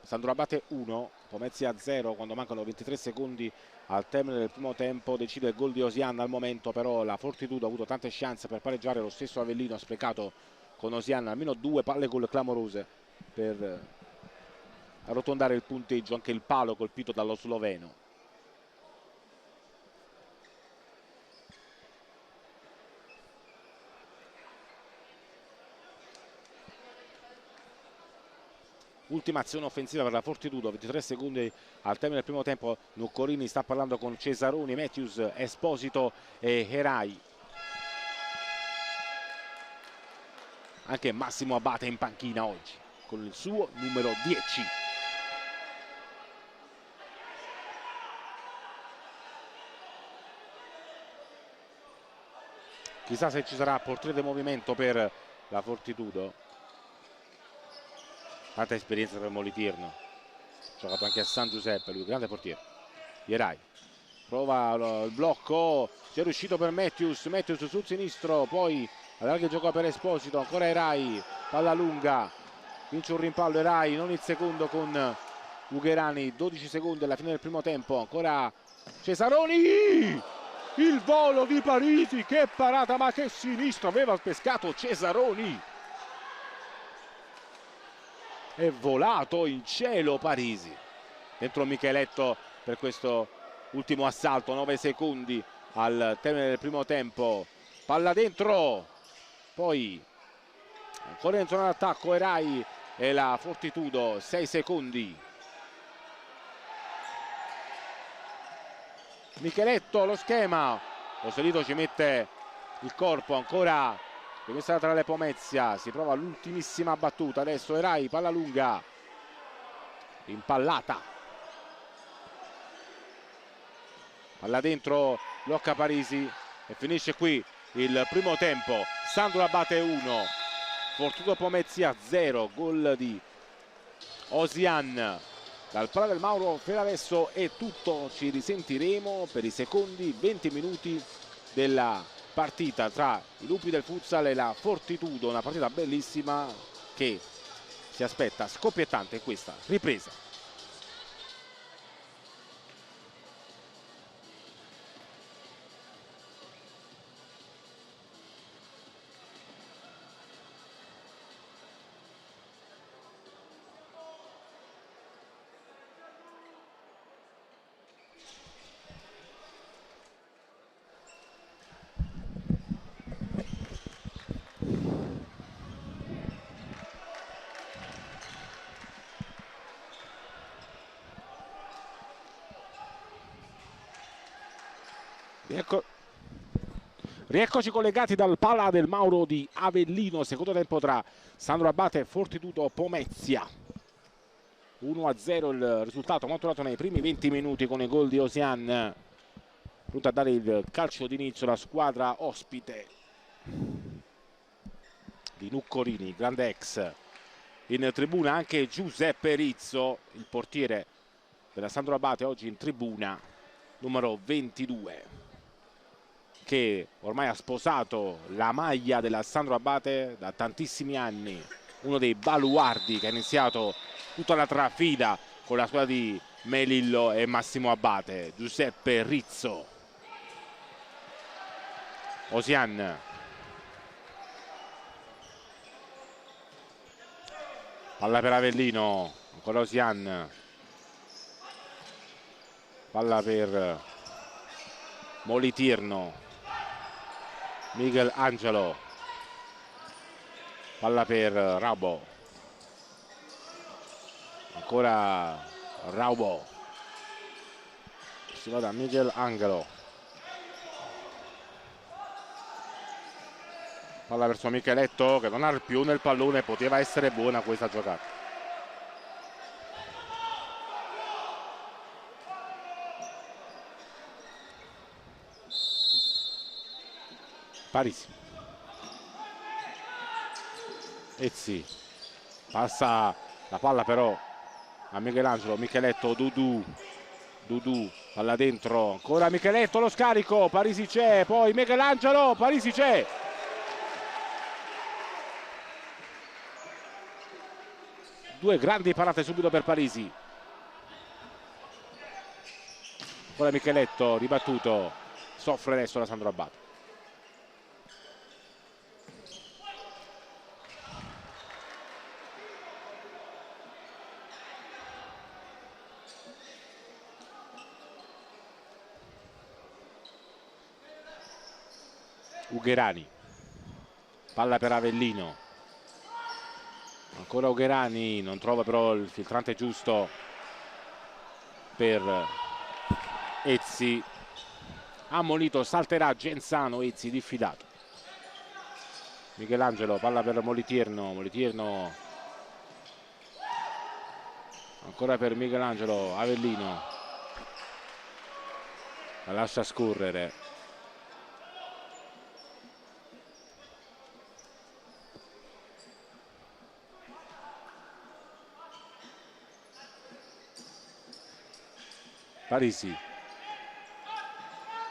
Sandro Abate 1, Pomezia 0 quando mancano 23 secondi al termine del primo tempo. Decide il gol di Osian al momento, però la Fortitudo ha avuto tante chance per pareggiare, lo stesso Avellino ha sprecato con Osian almeno 2 palle gol clamorose per arrotondare il punteggio, anche il palo colpito dallo sloveno. Ultima azione offensiva per la Fortitudo, 23 secondi al termine del primo tempo. Nuccorini sta parlando con Cesaroni, Matthews, Esposito e Herai. Anche Massimo Abate in panchina oggi con il suo numero 10. Chissà se ci sarà portiere di movimento per la Fortitudo. Tanta esperienza per Molitierno, ha giocato anche a San Giuseppe, lui grande portiere. Herai prova il blocco, ci è riuscito per Matthews sul sinistro, poi allarga il gioco per Esposito, ancora Herai, palla lunga, vince un rimpallo Herai, non il secondo con Ugherani. 12 secondi alla fine del primo tempo, ancora Cesaroni, il volo di Parisi, che parata, ma che sinistro aveva pescato Cesaroni, è volato in cielo Parisi. Dentro Micheletto per questo ultimo assalto, 9 secondi al termine del primo tempo, palla dentro, poi ancora in zona d'attacco Herai e la Fortitudo, 6 secondi. Micheletto, lo schema, Oselito ci mette il corpo, ancora rimessa tra le Pomezia, si prova l'ultimissima battuta, adesso Erai, palla lunga, impallata, palla dentro, blocca Parisi e finisce qui il primo tempo. Sandro Abate 1, Fortitudo Pomezia 0, gol di Osian. Dal Pala del Mauro per adesso è tutto, ci risentiremo per i secondi 20 minuti della partita tra i Lupi del Futsal e la Fortitudo, una partita bellissima che si aspetta scoppiettante questa ripresa. Rieccoci collegati dal Pala del Mauro di Avellino, secondo tempo tra Sandro Abate e Fortitudo Pomezia. 1-0 il risultato maturato nei primi 20 minuti con i gol di Osian. Pronta a dare il calcio d'inizio la squadra ospite di Nuccorini, grande ex. In tribuna anche Giuseppe Rizzo, il portiere della Sandro Abate, oggi in tribuna, numero 22, che ormai ha sposato la maglia della Sandro Abate da tantissimi anni, uno dei baluardi che ha iniziato tutta la trafila con la squadra di Melillo e Massimo Abate, Giuseppe Rizzo. Osian, palla per Avellino, ancora Osian, palla per Molitirno, Miguel Angelo, palla per Raubo, ancora Raubo, si va da Miguel Angelo, palla verso Micheletto che non ha più nel pallone, poteva essere buona questa giocata. Parisi, Ezzi, passa la palla però a Michelangelo, Micheletto, Dudu, palla dentro, ancora Micheletto, lo scarico, Parisi c'è, poi Michelangelo, Parisi c'è. Due grandi parate subito per Parisi. Ancora Micheletto, ribattuto, soffre adesso la Sandro Abate. Ugherani, palla per Avellino, ancora Ugherani, non trova però il filtrante giusto per Ezzi, ammonito, salterà Genzano, Ezzi diffidato. Michelangelo, palla per Molitirno, ancora per Michelangelo, Avellino, la lascia scorrere. Parisi,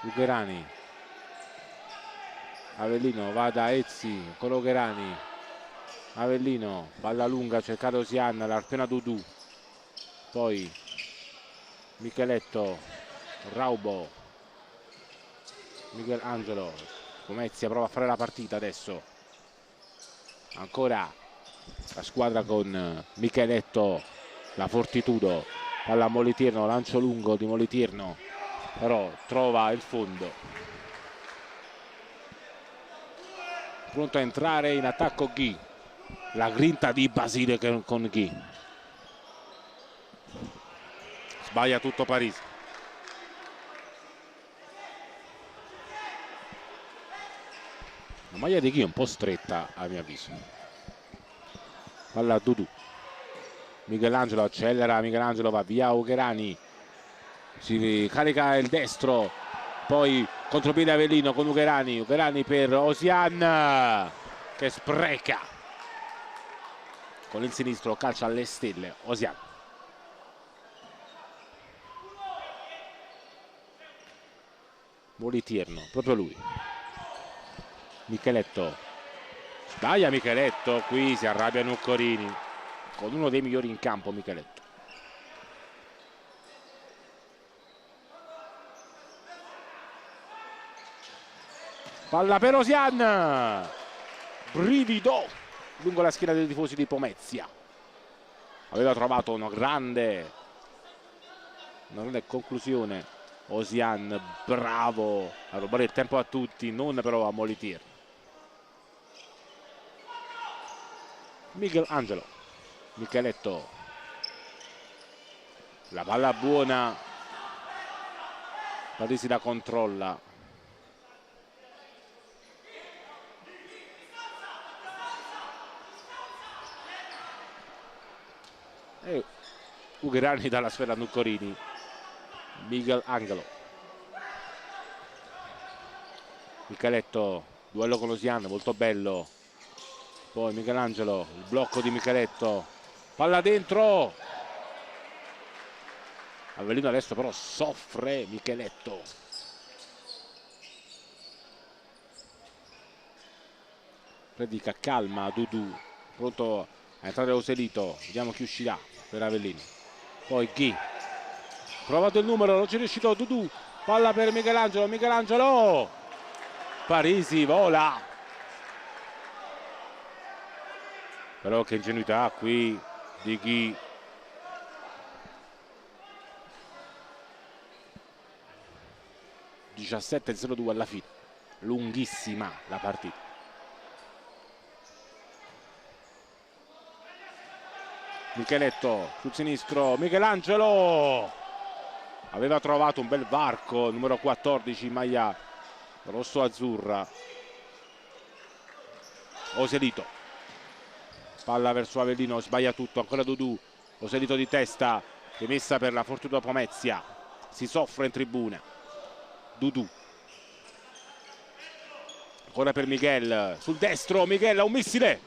Ugherani, Avellino va da Ezzi, ancora Ugherani, Avellino, palla lunga, cercato Osian, l'Arpiona Dudu, poi Micheletto, Raubo, Miguel Angelo, Pomezia prova a fare la partita adesso, ancora la squadra con Micheletto, la Fortitudo, palla a Molitirno, lancio lungo di Molitirno, però trova il fondo. Pronto a entrare in attacco Ghi, la grinta di Basile con Ghi. Sbaglia tutto Parisi. La maglia di Ghi è un po' stretta a mio avviso. Palla a Dudu. Michelangelo accelera, Michelangelo va via Ugherani, si carica il destro, poi contropiede Avellino con Ugherani, Ugherani per Osian che spreca, con il sinistro calcia alle stelle Osian. Molitierno, proprio lui. Micheletto, sbaglia Micheletto, qui si arrabbia Nuccorini, con uno dei migliori in campo Micheletto. Palla per Osian, brivido lungo la schiena dei tifosi di Pomezia. Aveva trovato una grande conclusione Osian, bravo a rubare il tempo a tutti, non però a Molitier. Michelangelo, Micheletto, la palla buona, Parisi la controlla, e Ugherani dalla sfera a Nuccorini. Michelangelo, Micheletto, duello con Osian, molto bello. Poi Michelangelo, il blocco di Micheletto, palla dentro. Avellino adesso però soffre Micheletto. Predica calma Dudu, pronto a entrare Oselito, vediamo chi uscirà per Avellino. Poi Ghi, provato il numero, non ci è riuscito Dudu, palla per Michelangelo, Michelangelo, Parisi vola. Però che ingenuità qui di Ghi. (17:02) alla fine, lunghissima la partita. Micheletto sul sinistro, Michelangelo aveva trovato un bel varco, numero 14 in maglia rosso-azzurra. Oselito, palla verso Avellino, sbaglia tutto, ancora Dudu, Oselito di testa, rimessa per la Fortuna Pomezia, si soffre in tribuna. Dudu, ancora per Miguel, sul destro, Miguel ha un missile,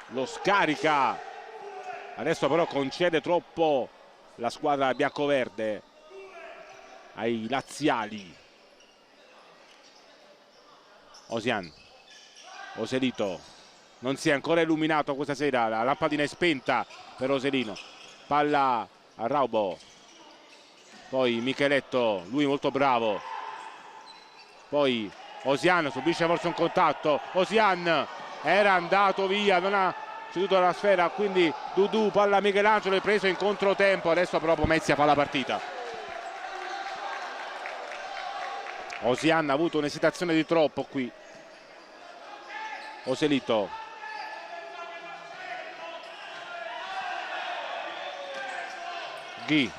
lo scarica, adesso però concede troppo la squadra biancoverde ai laziali. Osian, Oselito, non si è ancora illuminato questa sera, la lampadina è spenta per Oselino, palla a Raubo, poi Micheletto, lui molto bravo, poi Osian subisce forse un contatto, Osian era andato via, non ha ceduto la sfera, quindi Dudu, palla a Michelangelo, è preso in controtempo, adesso però Pomezia fa la partita. Osian ha avuto un'esitazione di troppo qui. Oselito, Ghi,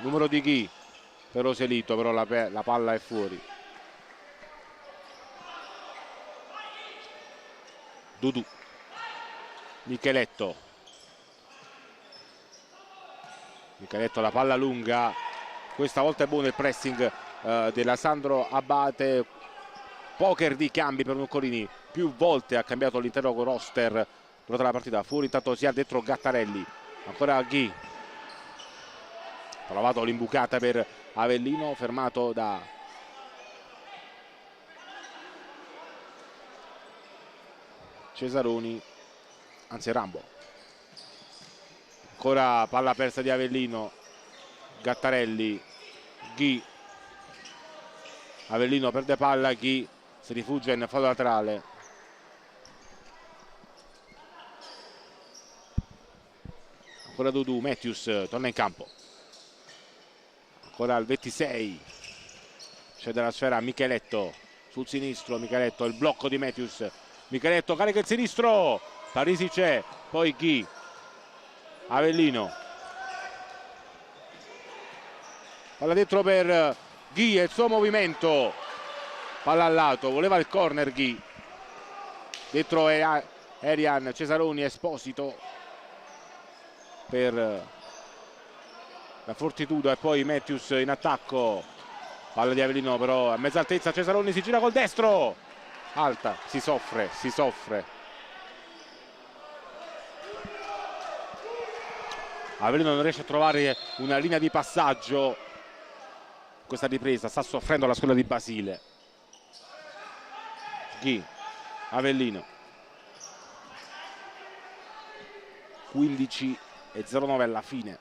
numero di Ghi per Oselito, però la palla è fuori. Dudu, Micheletto, la palla lunga, questa volta è buono il pressing della Sandro Abate, poker di cambi per Nuccorini, più volte ha cambiato l'intero roster durante la partita. Fuori intanto sia dentro Gattarelli, ancora Ghi, provato l'imbucata per Avellino, fermato da Cesaroni, anzi Rambo. Ancora palla persa di Avellino, Gattarelli, Ghi, Avellino perde palla, Ghi si rifugia in fallo laterale. Ancora Dudu, Matthews torna in campo, ancora al 26 c'è della sfera Micheletto sul sinistro, Micheletto, il blocco di Matthews, Micheletto carica il sinistro, Parisi c'è, poi Ghi, Avellino, palla dentro per Ghi e il suo movimento, palla al lato, voleva il corner Ghi, dentro Erian, Cesaroni, Esposito per la Fortitudo e poi Matthews in attacco, palla di Avellino però a mezza altezza, Cesaroni si gira col destro, alta, si soffre. Avellino non riesce a trovare una linea di passaggio, questa ripresa sta soffrendo la squadra di Basile. Ghi, Avellino, 15:09 alla fine.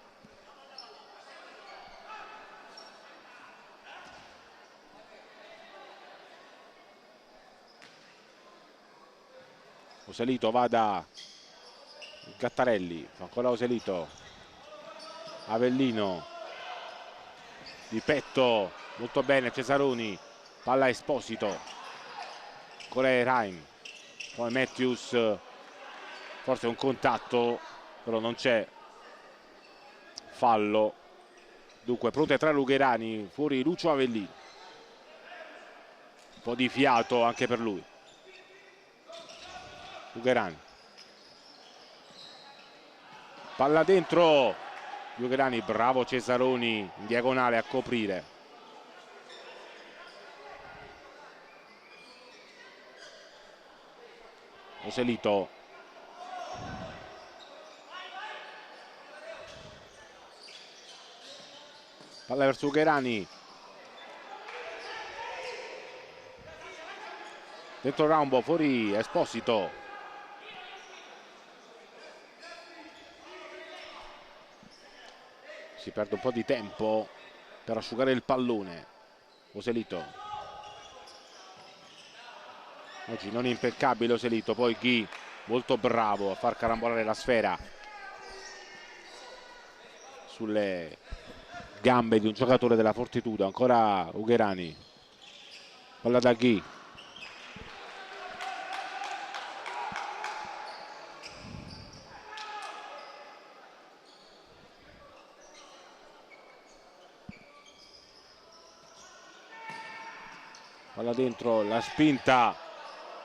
Oselito va da Gattarelli, ancora Oselito, Avellino di petto, molto bene Cesaroni, palla Esposito, ancora Erain, poi Matthews, forse un contatto però non c'è fallo, dunque pronte tra Lugherani, fuori Lucio Avellino, un po' di fiato anche per lui. Lugherani, palla dentro, Lugherani, bravo Cesaroni in diagonale a coprire. Oselito, palla verso Lugherani, dentro Rambo, fuori Esposito, si perde un po' di tempo per asciugare il pallone. Oselito, oggi non impeccabile Oselito, poi Ghi molto bravo a far carambolare la sfera sulle gambe di un giocatore della Fortitudo. Ancora Ugherani, palla da Ghi, palla dentro, la spinta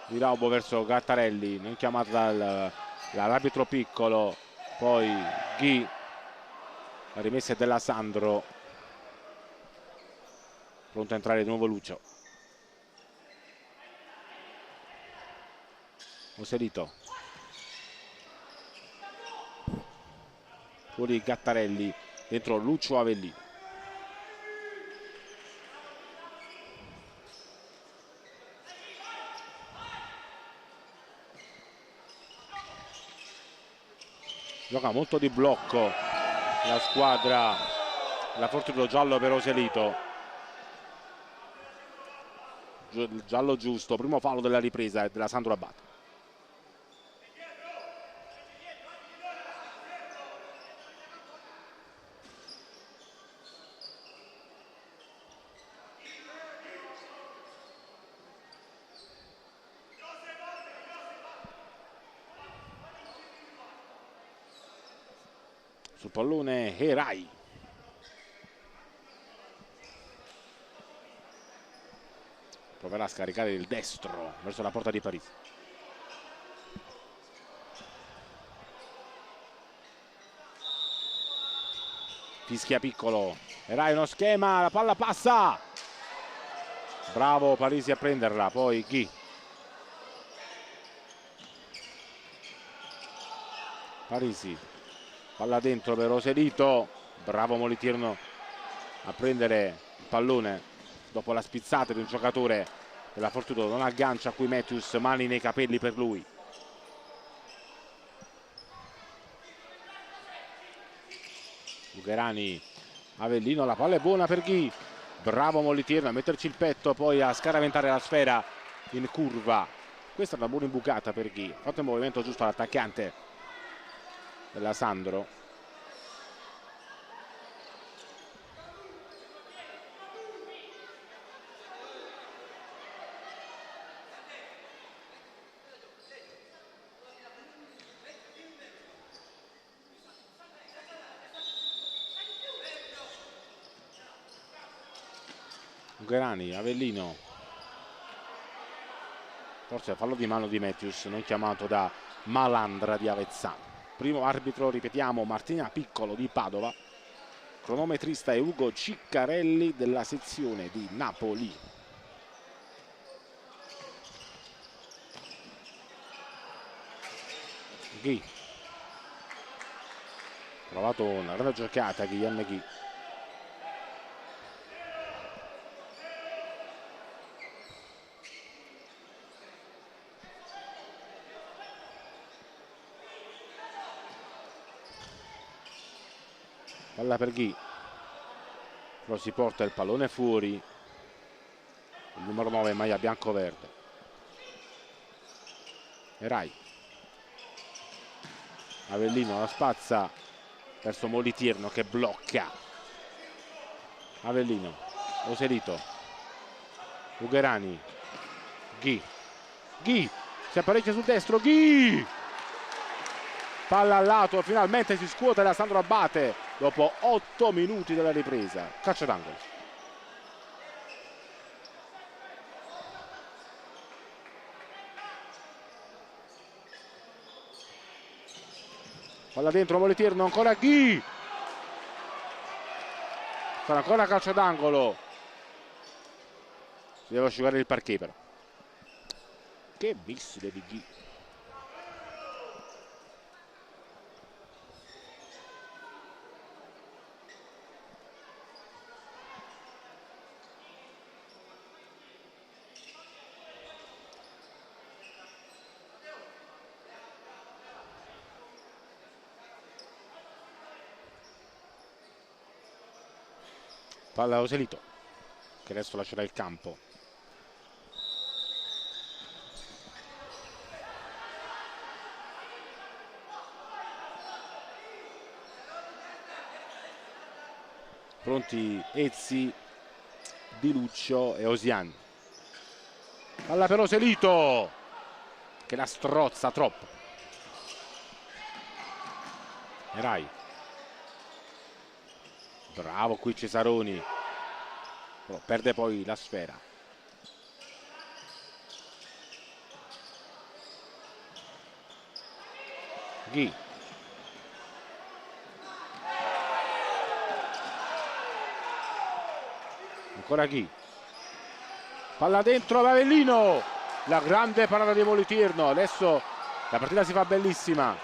di Raubo verso Gattarelli, non chiamata dall'arbitro piccolo, poi Ghi, la rimessa è della Sandro, pronto a entrare di nuovo Lucio. Oselito, fuori Gattarelli, dentro Lucio Avellino. Gioca molto di blocco la squadra, la Fortitudo, giallo per Oselito, giallo giusto, primo fallo della ripresa della Sandro Abate. Sul pallone Erai, proverà a scaricare il destro verso la porta di Parisi. Fischia piccolo, Erai uno schema, la palla passa, bravo Parisi a prenderla, poi Ghi, Parisi, palla dentro per Oselito, bravo Moliterno a prendere il pallone dopo la spizzata di un giocatore della Fortitudo, non aggancia qui Matthews, mani nei capelli per lui. Lugherani, Avellino, la palla è buona per Ghi, bravo Moliterno a metterci il petto, poi a scaraventare la sfera in curva. Questa è una buona imbucata per Ghi, fatto il movimento giusto all'attaccante della Sandro. Lugherani, Avellino, Forse fallo di mano di Matthews, non chiamato da Malandra di Avezzano. Primo arbitro, ripetiamo, Martina Piccolo di Padova. Cronometrista è Ugo Ciccarelli della sezione di Napoli. Ghi. Provato una grande giocata Guillaume Ghi. Palla per Ghi, però si porta il pallone fuori, il numero 9 maglia bianco-verde. Erai, Avellino la spazza verso Moliterno che blocca. Avellino, Oselito, Ugherani, Ghi, si apparecchia sul destro, Ghi! Palla al lato, finalmente si scuote Alessandro Abate dopo 8 minuti della ripresa. Calcio d'angolo. Palla dentro Moliterno, ancora Ghi. Sarà ancora calcio d'angolo. Si deve asciugare il parquet però. Che missile di Ghi. Palla Oselito, che adesso lascerà il campo. Pronti Ezzi, Di Luccio e Osian. Palla per Oselito, che la strozza troppo. Erai. Bravo qui Cesaroni, però perde poi la sfera. Ghi. Ancora Ghi. Palla dentro Avellino, la grande parata di Moliterno. Adesso la partita si fa bellissima.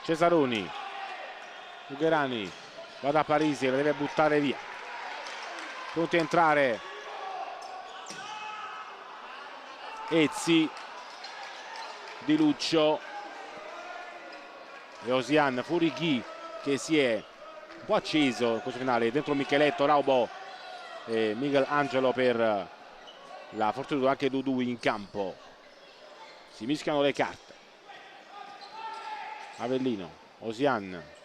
Cesaroni, Ugherani va da Parisi, la deve buttare via. Pronti a entrare Ezzi, Di Luccio e Osian. Fuori Ghi, che si è un po' acceso in questo finale. Dentro Micheletto, Raubo e Miguel Angelo per la fortuna, anche Dudu in campo. Si mischiano le carte. Avellino, Osian.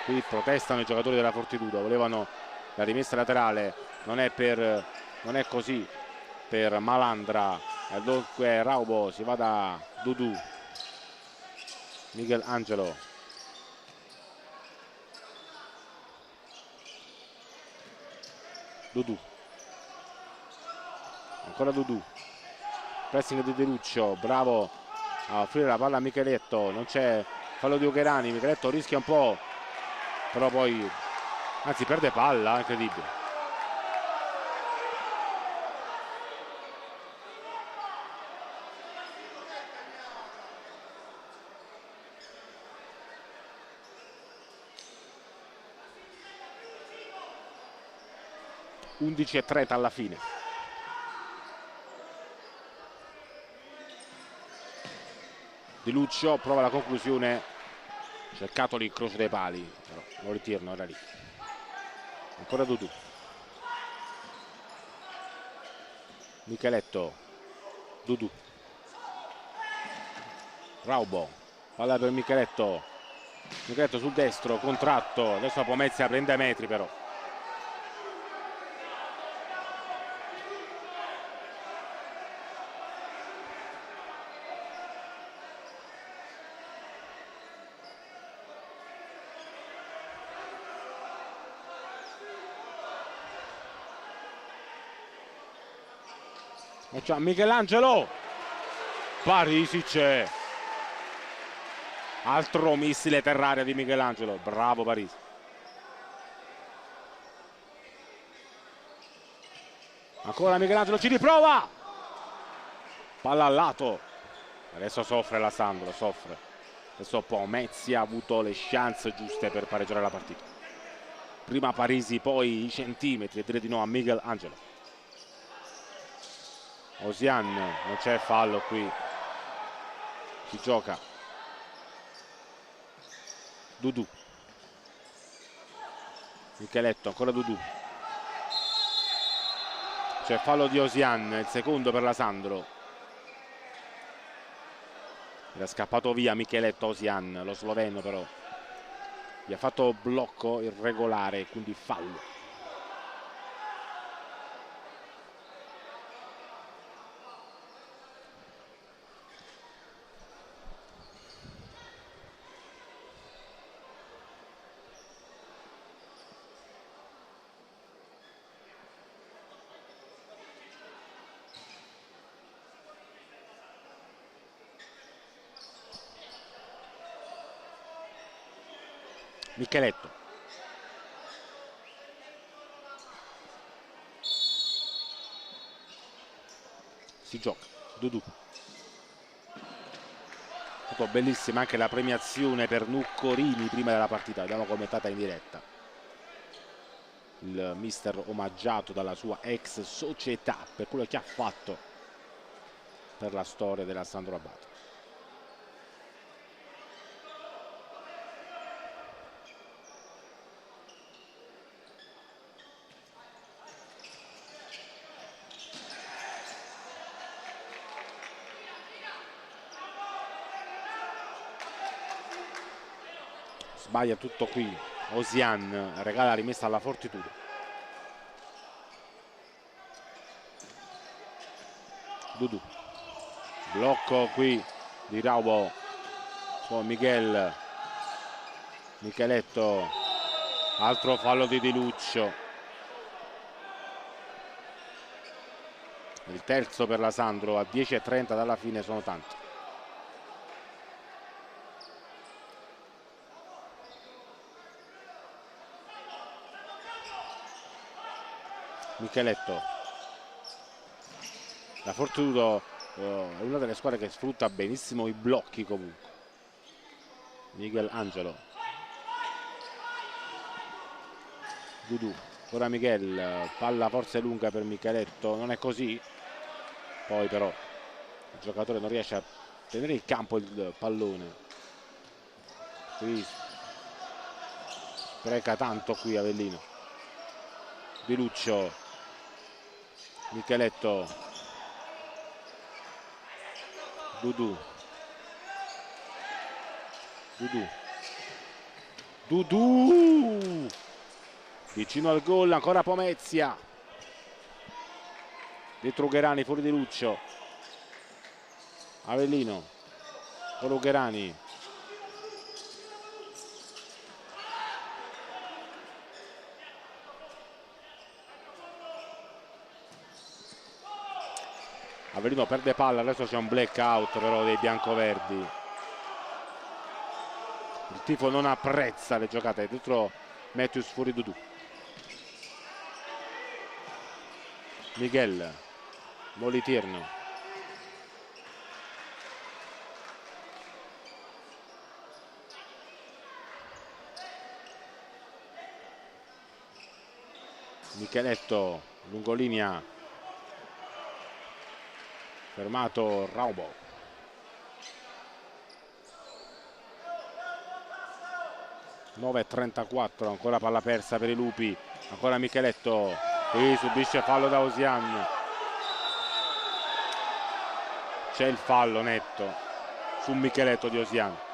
Qui protestano i giocatori della Fortitudo, volevano la rimessa laterale, non è così per Malandra, e dunque Raubo si va da Dudu. Miguel Angelo. Dudu. Ancora Dudu. Pressing di De Luccio, bravo a offrire la palla a Micheletto, non c'è fallo di Ugherani, Micheletto rischia un po', però poi anzi perde palla, incredibile. (11:30) alla fine. Di Luccio prova la conclusione, cercato l'incrocio dei pali, però Moliterno era lì. Ancora Dudu. Micheletto, Dudu. Raubo, palla per Micheletto. Micheletto sul destro, contratto, adesso la Pomezia prende metri però. e c'è Michelangelo. Parisic, altro missile terraria di Michelangelo, bravo Parisi. Ancora Michelangelo, ci riprova, palla al lato, adesso soffre la Sandro, soffre. Adesso Pomezzi ha avuto le chance giuste per pareggiare la partita. Prima Parisi, poi i centimetri, e dire di no a Michelangelo. Osian, non c'è fallo qui, si gioca. Dudu, Micheletto, ancora Dudu. C'è fallo di Osian, il secondo per la Sandro. Era scappato via Micheletto Osian, lo sloveno, però gli ha fatto blocco irregolare, quindi fallo. Micheletto, si gioca. Dudu, bellissima anche la premiazione per Nuccorini prima della partita, l'abbiamo commentata in diretta. Il mister omaggiato dalla sua ex società per quello che ha fatto per la storia della Sandro Abate. Sbaglia tutto qui Osian, regala la rimessa alla Fortitudo. Dudu, blocco qui di Raubo su Micheletto, altro fallo di Di Luccio, il terzo per la Sandro. A 10:30 dalla fine sono tanti. Micheletto, la Fortitudo è una delle squadre che sfrutta benissimo i blocchi comunque. Michelangelo, Dudu, ora Michel, palla forse lunga per Micheletto, non è così, poi però il giocatore non riesce a tenere in campo il pallone, qui spreca tanto qui Avellino. Di Luccio, Micheletto, Dudu, vicino al gol, ancora Pomezia, dietro Ugherani, fuori Di Luccio, Avellino con Ugherani, Avellino perde palla, adesso c'è un blackout però dei biancoverdi. Il tifo non apprezza le giocate, dietro Matthews, fuori Dudu. Miguel, Moliterno, Micheletto, lungolinea, fermato Raubo. (9:34), ancora palla persa per i lupi, ancora Micheletto, qui subisce fallo da Osian. C'è il fallo netto su Micheletto di Osian.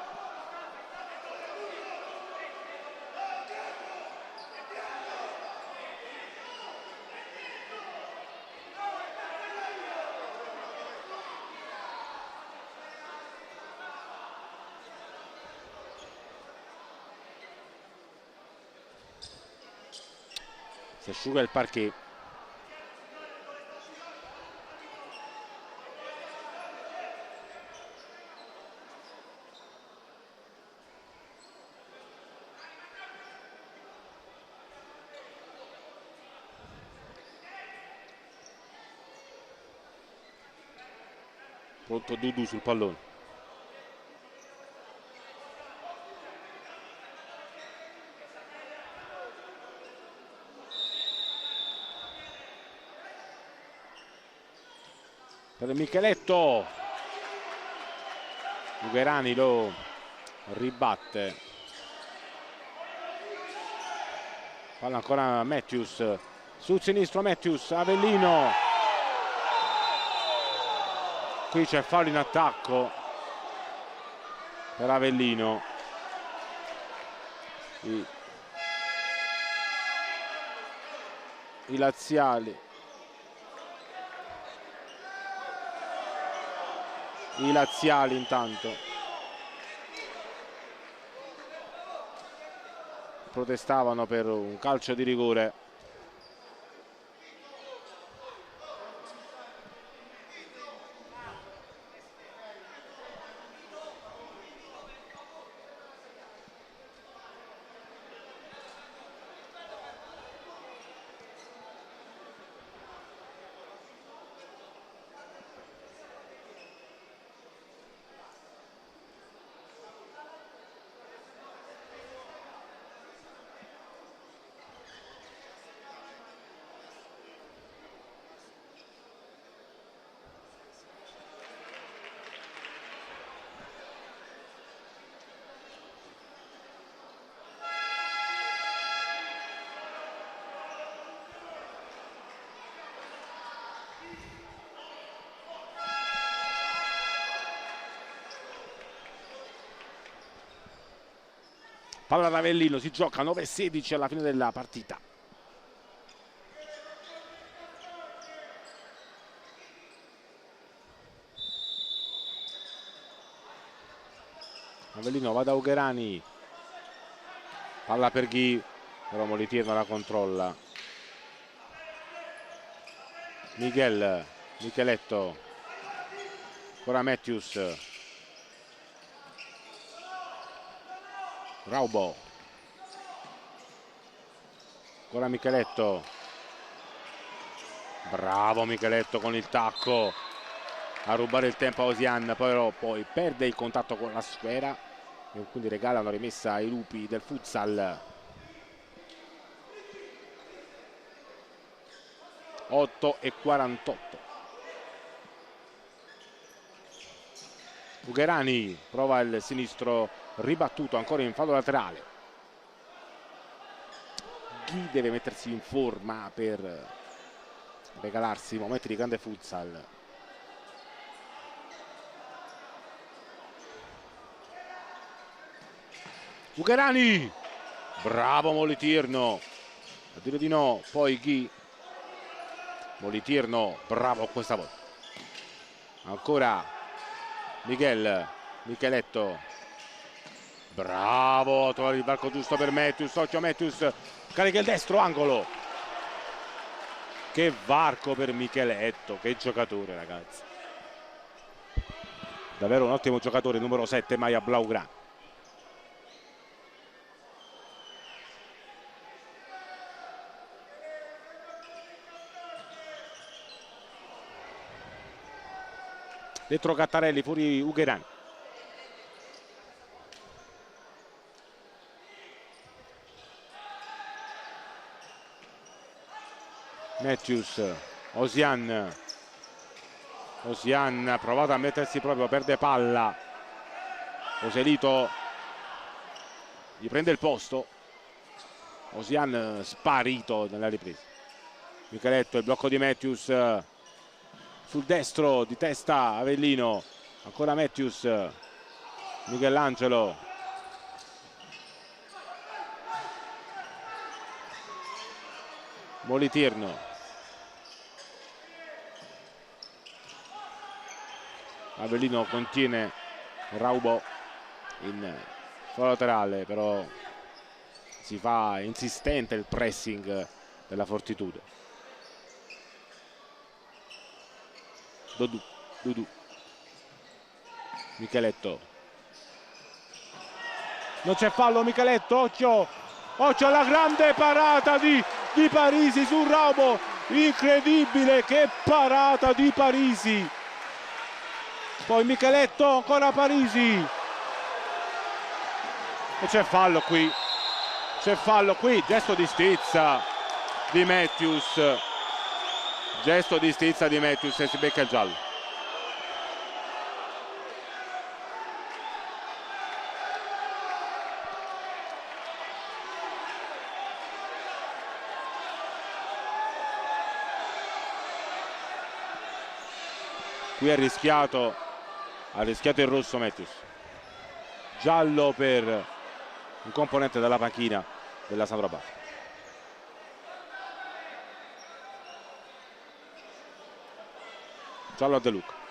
Si asciuga il parquet. pronto Dudu sul pallone. Per Micheletto, Ugherani lo ribatte, palla ancora Matthews, sul sinistro Matthews, Avellino, qui c'è fallo in attacco per Avellino. I laziali intanto protestavano per un calcio di rigore. Palla ad Avellino, si gioca 9-16 alla fine della partita. Avellino va da Ugherani, palla per Ghi, però Molitier la controlla. Micheletto, ancora Matthews, Raubo, ancora Micheletto, bravo Micheletto con il tacco a rubare il tempo a Osian, però poi perde il contatto con la sfera e quindi regala una rimessa ai lupi del futsal. 8:48. Ugherani prova il sinistro ribattuto, ancora in fallo laterale. Ghi deve mettersi in forma per regalarsi momenti di grande futsal. Ugherani, bravo Molitirno, a dire di no, poi Ghi. Molitirno, bravo questa volta. Ancora Micheletto, bravo a trovare il varco giusto per Matthews. Occhio Matthews, carica il destro, angolo. Che varco per Micheletto, che giocatore ragazzi, davvero un ottimo giocatore, numero 7 maglia blaugrana. Dentro Cattarelli, fuori Ugherani. Matthews, Osian ha provato a mettersi proprio, perde palla. Oselito gli prende il posto. Osian sparito nella ripresa. Micheletto, il blocco di Matthews sul destro di testa Avellino, ancora Matthews, Michelangelo, Molitirno, Avellino contiene Raubo in fallo laterale, però si fa insistente il pressing della Fortitudo. Dudu, Micheletto, non c'è fallo. Micheletto, occhio alla grande parata di Parisi su Raubo, incredibile, che parata di Parisi, poi Micheletto, ancora Parisi e c'è fallo qui, gesto di stizza di Matthews, e si becca il giallo. Qui ha rischiato il rosso Matthews. Giallo per un componente della panchina della Sandro Abate. Giallo a De Luca.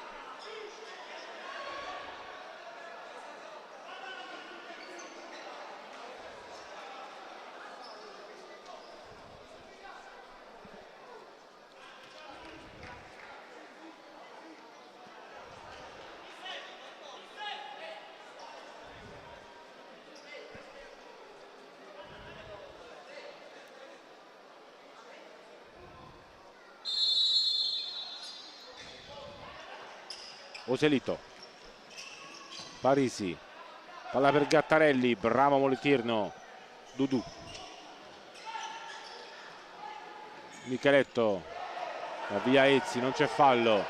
Oselito, Parisi, palla per Gattarelli, bravo Moliterno, Dudu, Micheletto, va via Ezzi, non c'è fallo,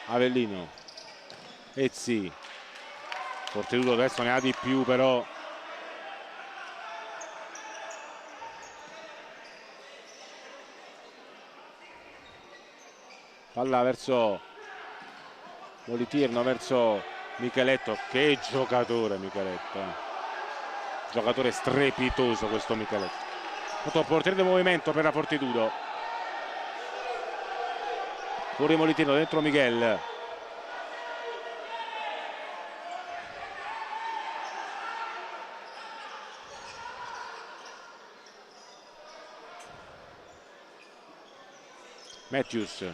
Avellino, Ezzi, Forteduto adesso ne ha di più però. Palla verso Moliterno, verso Micheletto. Che giocatore Micheletto, giocatore strepitoso questo Micheletto. Fatto portiere di movimento per la Fortitudo. Fuori Moliterno, dentro Miguel. Matthews,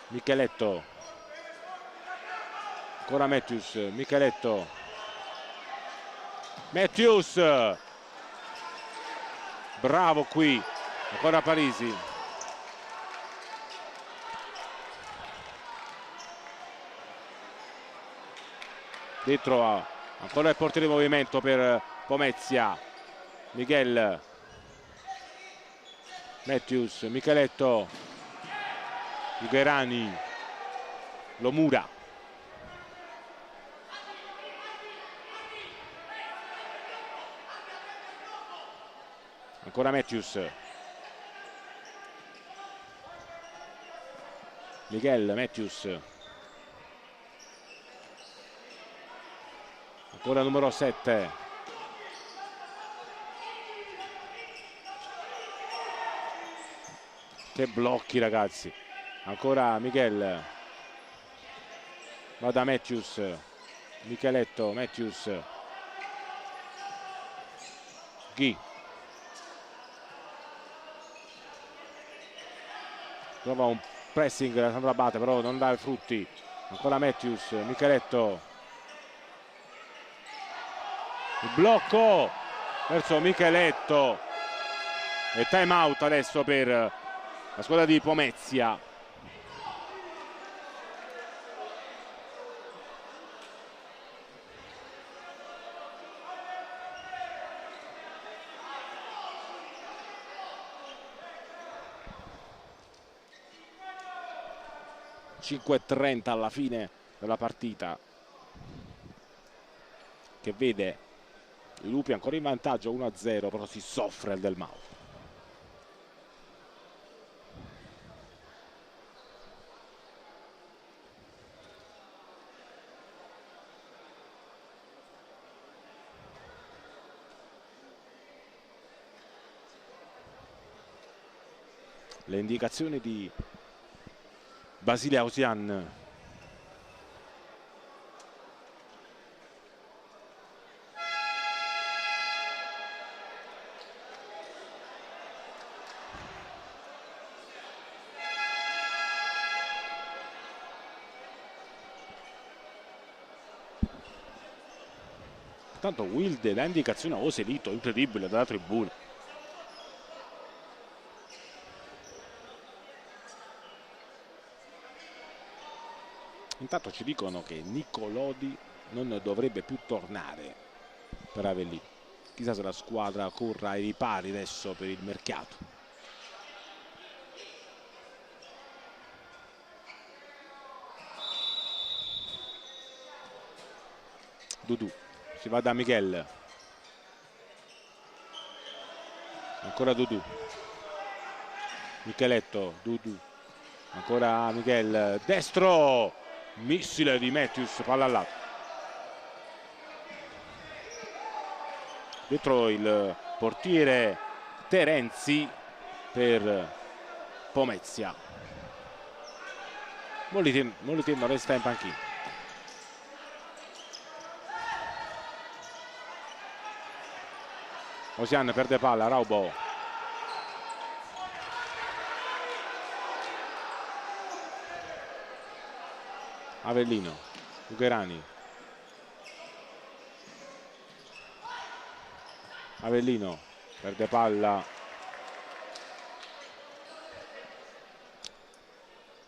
Micheletto, ancora Matthews, Micheletto, Matthews, bravo qui, ancora Parisi, dentro ancora il portiere di movimento per Pomezia, Miguel, Matthews, Micheletto, Ugherani, Lomura, ancora Matthews, Miguel, Matthews, ancora numero 7, che blocchi ragazzi, ancora Miguel, va da Matthews, Micheletto, Matthews, Ghi, prova un pressing da Sandro Abate però non dà frutti, ancora Matthews, Micheletto, il blocco verso Micheletto e time out adesso per la squadra di Pomezia. (5:30) alla fine della partita, che vede i Lupi ancora in vantaggio 1-0, però si soffre al Del Mao. Le indicazioni di Basile Ausian. Tanto Wilde dà indicazione a Oselito, incredibile, dalla tribuna. Intanto ci dicono che Nicolodi non dovrebbe più tornare per Avellino. Chissà se la squadra corra ai ripari adesso per il mercato. Dudu, si va da Miguel. Ancora Dudu. Micheletto, Dudu. Ancora Miguel, destro. Missile di Matthews, palla al lato. Dietro il portiere Terenzi per Pomezia. Moliteno resta in panchina. Osian perde palla, Raubo. Avellino, Ugherani. Avellino perde palla.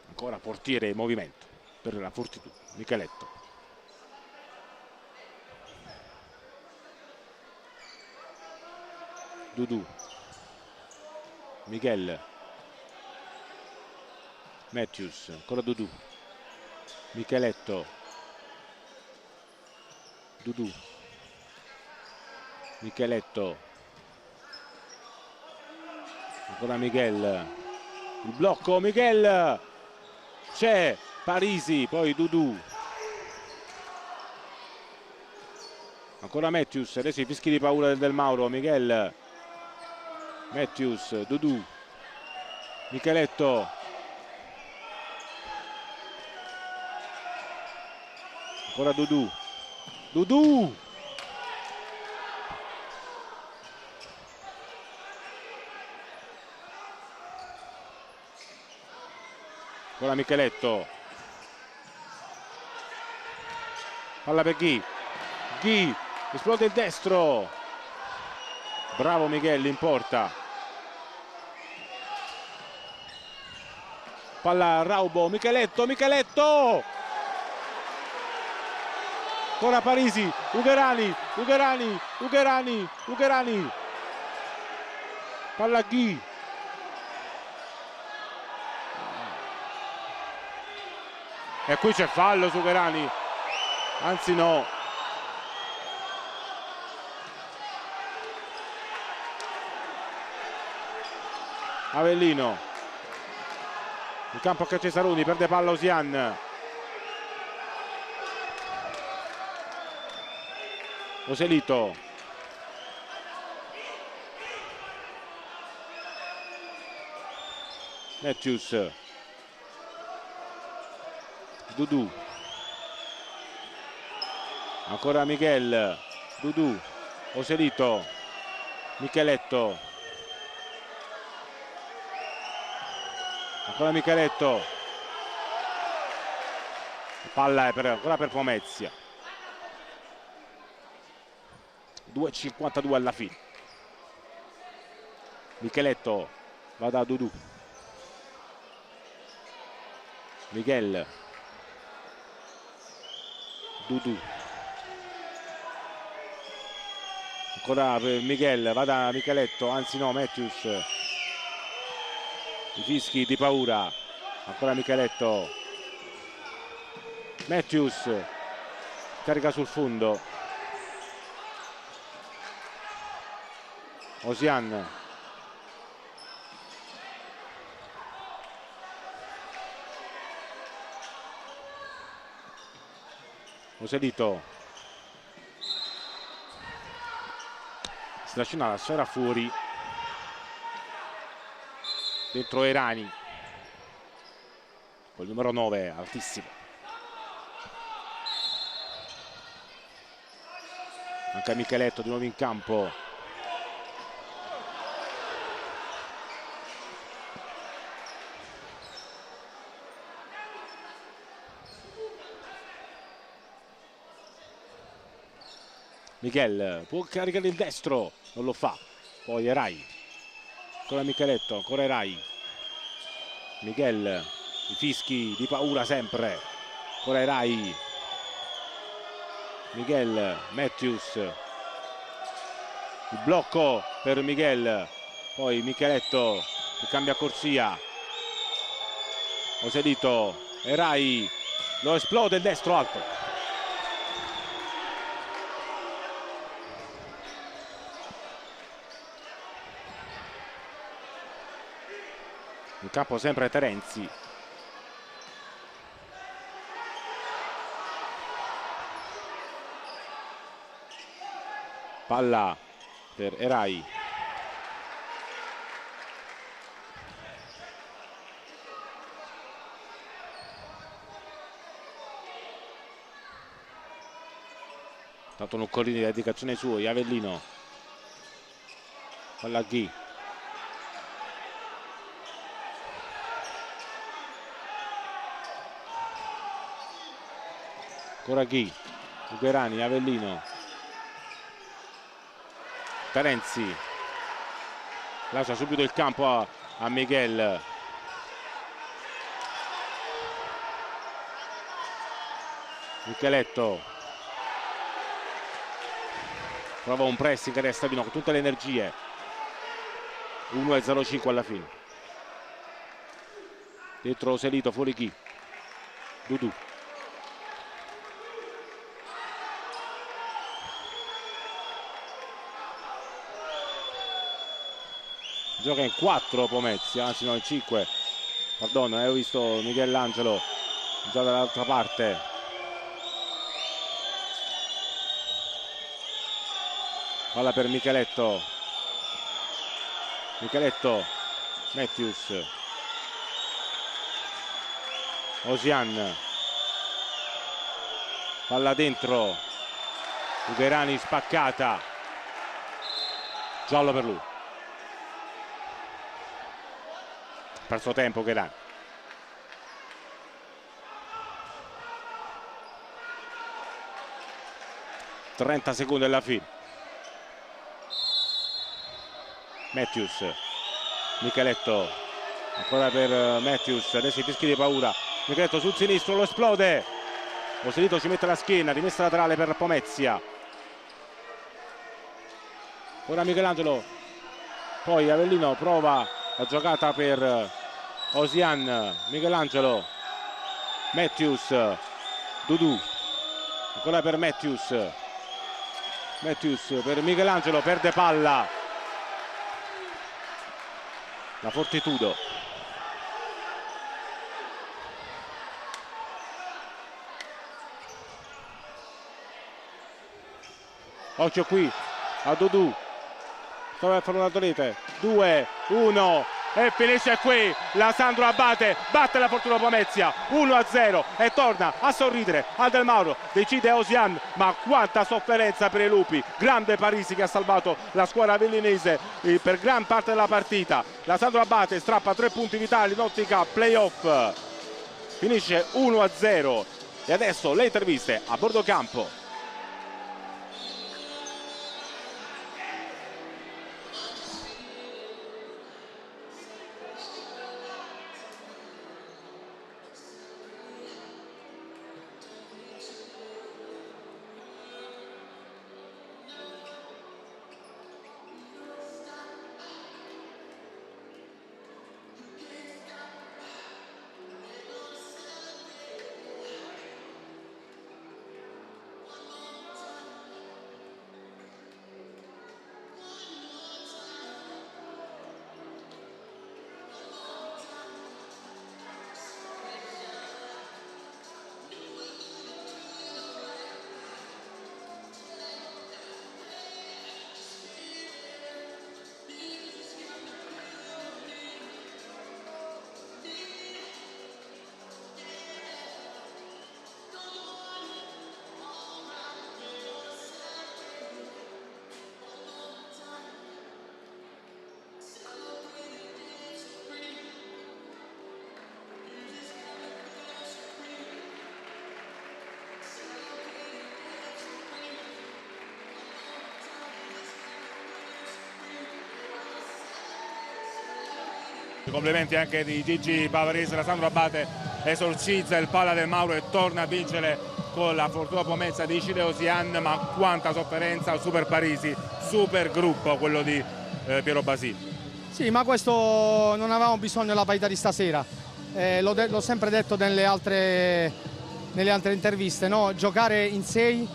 Ancora portiere in movimento per la Fortitudo, Micheletto. Dudu. Miguel. Matthews, ancora Dudu. Micheletto. Dudu. Micheletto. Ancora Miguel. Il blocco, Miguel. C'è Parisi, poi Dudu. Ancora Matthews, adesso i fischi di paura del Mauro. Miguel. Matthews, Dudu. Micheletto. Ancora Dudu. Dudu. Ancora Micheletto. Palla per Ghi. Ghi. Esplode il destro. Bravo Miguel in porta. Palla a Raubo. Micheletto. Micheletto. Ancora Parisi, Ugherani, Ugherani, Ugherani, Ugherani. Palla a Ghi. E qui c'è fallo su Ugherani. Anzi no. Avellino. In campo a Cesaroni, perde palla Osian. Oselito. Matthews. Dudu. Ancora Miguel. Dudu. Oselito. Micheletto. Ancora Micheletto. Palla è ancora per Pomezia. 2,52 alla fine. Micheletto va da Dudu. Miguel. Dudu. Ancora per Miguel, va da Micheletto, anzi no, Matthews. I fischi di paura. Ancora Micheletto. Matthews carica sul fondo. Osian. Oselito. Si trascina la sfera fuori. Dentro Erani. Col numero 9, altissimo. Anche Micheletto di nuovo in campo. Miguel può caricare il destro, non lo fa. Poi Erai. Ancora Micheletto, ancora Erai. Miguel, i fischi di paura sempre. ora Rai, Miguel, Matthews, il blocco per Miguel, poi Micheletto che cambia corsia, Joselito, Rai, lo esplode il destro alto. In campo sempre Terenzi. Palla per Rai. Tanto Noccolini di dedicazione sua, Avellino. Palla a Ghi. Ancora Ghi. Uberani, Avellino. Terenzi lascia subito il campo a Miguel. Micheletto prova un pressing, resta Vino con tutte le energie. 1-0-5 alla fine. Dentro Joselito, fuori Ghi. Dudu. Gioca in 4 Pomezia, anzi no, in 5. Pardon, ho visto Michelangelo già dall'altra parte. Palla per Micheletto. Micheletto, Matthews. Osian. Palla dentro. Uberani spaccata. Giallo per lui. Perso tempo Uberani. ...30 secondi alla fine. Matthews. Micheletto. Ancora per Matthews. Adesso i fischi di paura. Micheletto sul sinistro, lo esplode. Joselito ci mette la schiena. Rimessa laterale per Pomezia. Ora Michelangelo. Poi Avellino prova la giocata per Osian. Michelangelo. Matthews. Dudu. Ancora per Matthews. Matthews per Michelangelo, perde palla. La Fortitudo. Occhio qui a Dudu. Stava per una rete. 2, 1 e finisce qui. La Sandro Abate batte la Fortuna Pomezia 1-0 e torna a sorridere. Del Mauro decide Osian, ma quanta sofferenza per i lupi. Grande Parisi che ha salvato la squadra avellinese per gran parte della partita. La Sandro Abate strappa 3 punti vitali in ottica playoff. Finisce 1-0 e adesso le interviste a bordo campo. Complimenti anche di Gigi Pavarese, la Sandro Abate esorcizza il Palla del Mauro e torna a vincere con la fortuna promessa di Cile Osian, ma quanta sofferenza al Super Parisi, super gruppo quello di Piero Basile. Sì, ma questo non avevamo bisogno della parità di stasera, l'ho sempre detto nelle altre interviste, no? Giocare in 6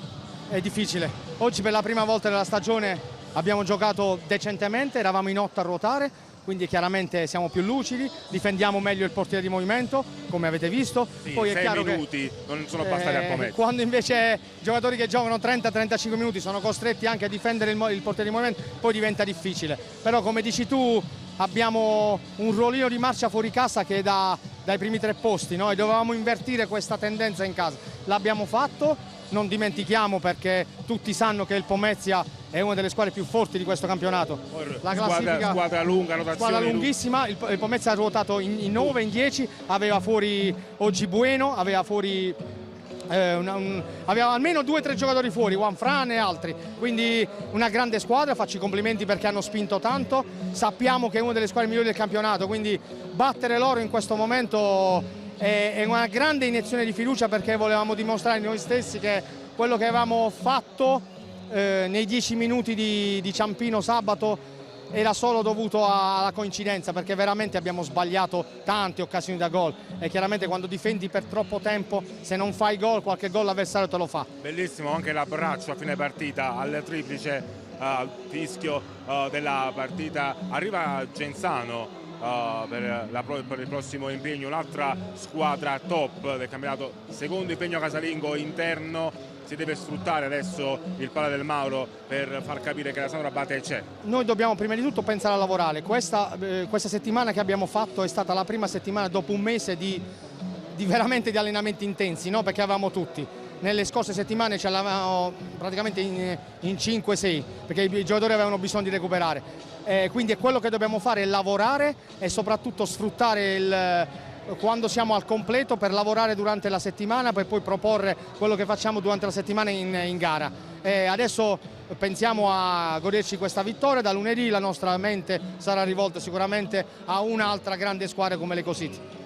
è difficile. Oggi per la prima volta nella stagione abbiamo giocato decentemente, eravamo in 8 a ruotare, quindi chiaramente siamo più lucidi, difendiamo meglio il portiere di movimento, come avete visto. Sì, poi è 6 chiaro minuti che, non sono bastati a commettere. quando invece giocatori che giocano 30-35 minuti sono costretti anche a difendere il portiere di movimento, poi diventa difficile. Però come dici tu abbiamo un ruolino di marcia fuori casa che è dai primi 3 posti, no? E dovevamo invertire questa tendenza in casa. L'abbiamo fatto, non dimentichiamo, perché tutti sanno che il Pomezia è una delle squadre più forti di questo campionato. La classifica, squadra lunga, rotazione. Squadra lunghissima, il Pomezia ha ruotato in 9, in 10, aveva fuori oggi Bueno, aveva fuori aveva almeno 2 o 3 giocatori fuori, Juan Fran e altri, quindi una grande squadra, faccio i complimenti perché hanno spinto tanto, sappiamo che è una delle squadre migliori del campionato, quindi battere loro in questo momento è una grande iniezione di fiducia, perché volevamo dimostrare noi stessi che quello che avevamo fatto nei 10 minuti di Ciampino sabato era solo dovuto alla coincidenza, perché veramente abbiamo sbagliato tante occasioni da gol e chiaramente quando difendi per troppo tempo, se non fai gol, qualche gol l'avversario te lo fa. Bellissimo anche l'abbraccio a fine partita al triplice, al fischio della partita. Arriva Genzano per il prossimo impegno, un'altra squadra top del campionato, secondo impegno casalingo interno. Si deve sfruttare adesso il Palla del Mauro per far capire che la Sandro Abate c'è. Noi dobbiamo prima di tutto pensare a lavorare. Questa settimana che abbiamo fatto è stata la prima settimana dopo un mese di veramente di allenamenti intensi, no? Perché avevamo tutti. Nelle scorse settimane ce l'avevamo praticamente in 5-6, perché i giocatori avevano bisogno di recuperare. Quindi è quello che dobbiamo fare, è lavorare e soprattutto sfruttare quando siamo al completo per lavorare durante la settimana, per poi proporre quello che facciamo durante la settimana in gara. Adesso pensiamo a goderci questa vittoria, da lunedì la nostra mente sarà rivolta sicuramente a un'altra grande squadra come Lecco City.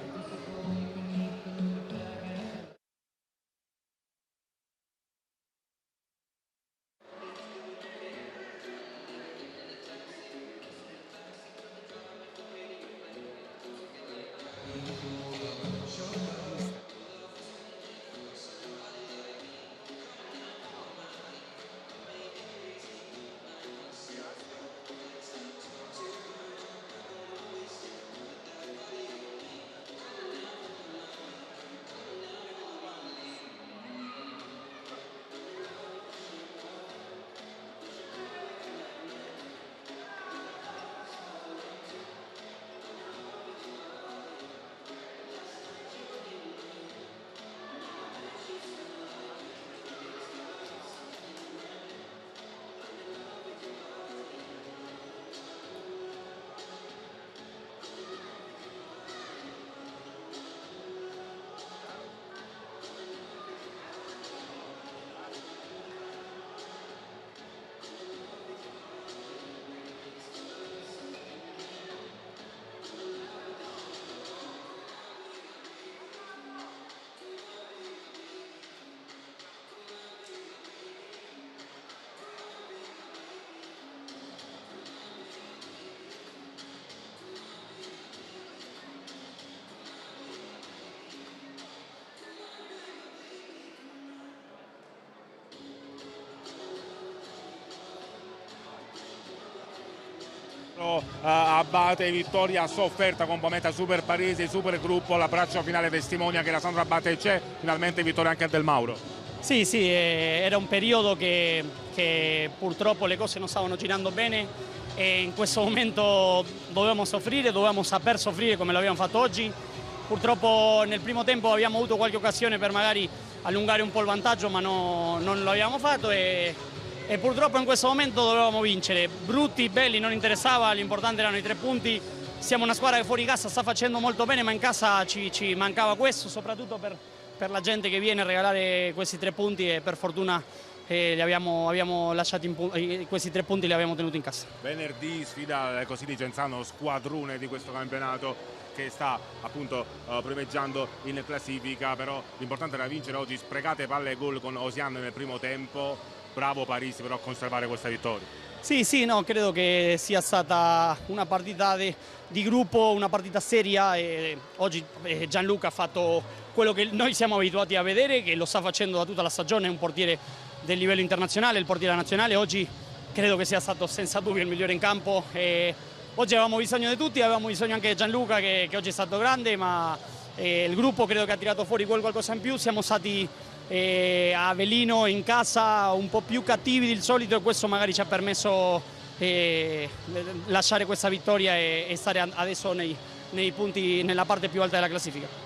Abate, vittoria sofferta con Pomezia, Super Parisi, super gruppo, l'abbraccio finale testimonia che la Sandro Abate c'è, finalmente vittoria anche del Mauro. Sì, era un periodo che purtroppo le cose non stavano girando bene e in questo momento dovevamo soffrire, dovevamo saper soffrire come l'abbiamo fatto oggi. Purtroppo nel primo tempo abbiamo avuto qualche occasione per magari allungare un po' il vantaggio, ma non lo abbiamo fatto e purtroppo in questo momento dovevamo vincere. Brutti, belli, non interessava, l'importante erano i 3 punti. Siamo una squadra che fuori casa sta facendo molto bene, ma in casa ci mancava questo, soprattutto per la gente che viene a regalare questi 3 punti e per fortuna abbiamo lasciato questi 3 punti li abbiamo tenuti in casa. Venerdì sfida così di Genzano, squadrone di questo campionato che sta appunto primeggiando in classifica, però l'importante era vincere oggi. Sprecate palle e gol con Osian nel primo tempo, bravo Parisi però a conservare questa vittoria. Sì, no, credo che sia stata una partita di gruppo, una partita seria, e oggi Gianluca ha fatto quello che noi siamo abituati a vedere, che lo sta facendo da tutta la stagione, è un portiere del livello internazionale, il portiere nazionale. Oggi credo che sia stato senza dubbio il migliore in campo. Oggi avevamo bisogno di tutti, avevamo bisogno anche di Gianluca che oggi è stato grande, ma il gruppo credo che ha tirato fuori qualcosa in più. Siamo stati a Avellino in casa un po' più cattivi del solito, e questo magari ci ha permesso lasciare questa vittoria e stare adesso nei punti, nella parte più alta della classifica.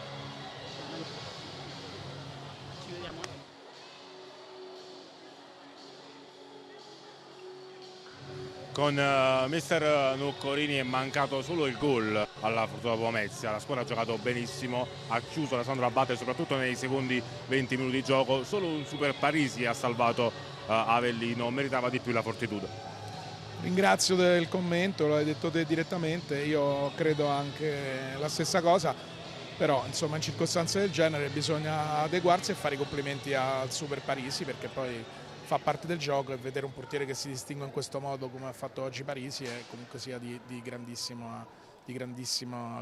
Con mister Nuccorini è mancato solo il gol alla Fortuna Pomezia. La squadra ha giocato benissimo, ha chiuso la Sandro Abate soprattutto nei secondi 20 minuti di gioco. Solo un Super Parisi ha salvato Avellino, meritava di più la Fortitudo. Ringrazio del commento, l'hai detto te direttamente, io credo anche la stessa cosa, però insomma in circostanze del genere bisogna adeguarsi e fare i complimenti al Super Parisi, perché poi fa parte del gioco, e vedere un portiere che si distingue in questo modo come ha fatto oggi Parisi è comunque sia di grandissima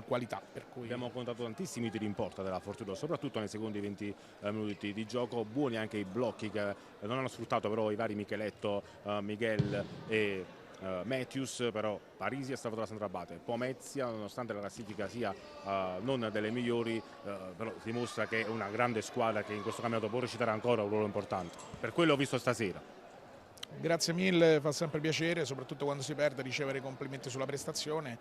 qualità. Per cui abbiamo contato tantissimi tiri in porta della Fortitudo, soprattutto nei secondi 20 minuti di gioco. Buoni anche i blocchi che non hanno sfruttato però i vari Micheletto, Miguel e Matthews, però Parisi ha salvato la Sandro Abate. Pomezia, nonostante la classifica sia non delle migliori, però dimostra che è una grande squadra che in questo campionato può recitare ancora un ruolo importante. Per quello ho visto stasera. Grazie mille, fa sempre piacere, soprattutto quando si perde, ricevere complimenti sulla prestazione.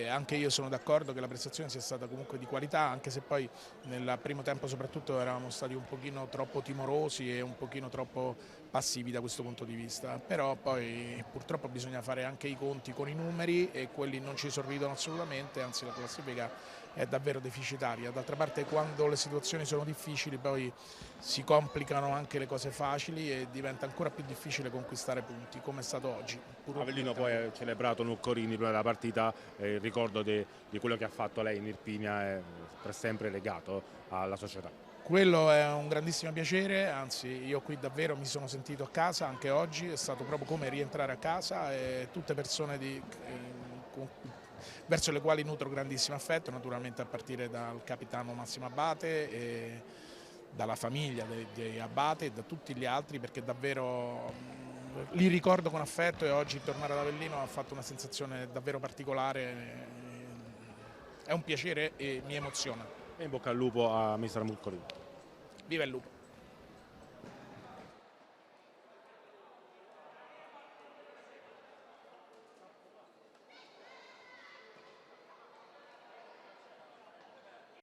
Anche io sono d'accordo che la prestazione sia stata comunque di qualità, anche se poi nel primo tempo soprattutto eravamo stati un pochino troppo timorosi e un pochino troppo passivi da questo punto di vista, però poi purtroppo bisogna fare anche i conti con i numeri, e quelli non ci sorridono assolutamente, anzi la classifica è davvero deficitaria. D'altra parte quando le situazioni sono difficili poi si complicano anche le cose facili e diventa ancora più difficile conquistare punti, come è stato oggi. Avellino poi ha celebrato Nuccorini prima della partita, il ricordo di quello che ha fatto lei in Irpinia è per sempre legato alla società. Quello è un grandissimo piacere, anzi io qui davvero mi sono sentito a casa anche oggi, è stato proprio come rientrare a casa, e tutte persone verso le quali nutro grandissimo affetto, naturalmente a partire dal capitano Massimo Abate, e dalla famiglia di Abate e da tutti gli altri, perché davvero li ricordo con affetto, e oggi tornare ad Avellino ha fatto una sensazione davvero particolare, è un piacere e mi emoziona. E in bocca al lupo a mister Nuccorini. Viva il lupo!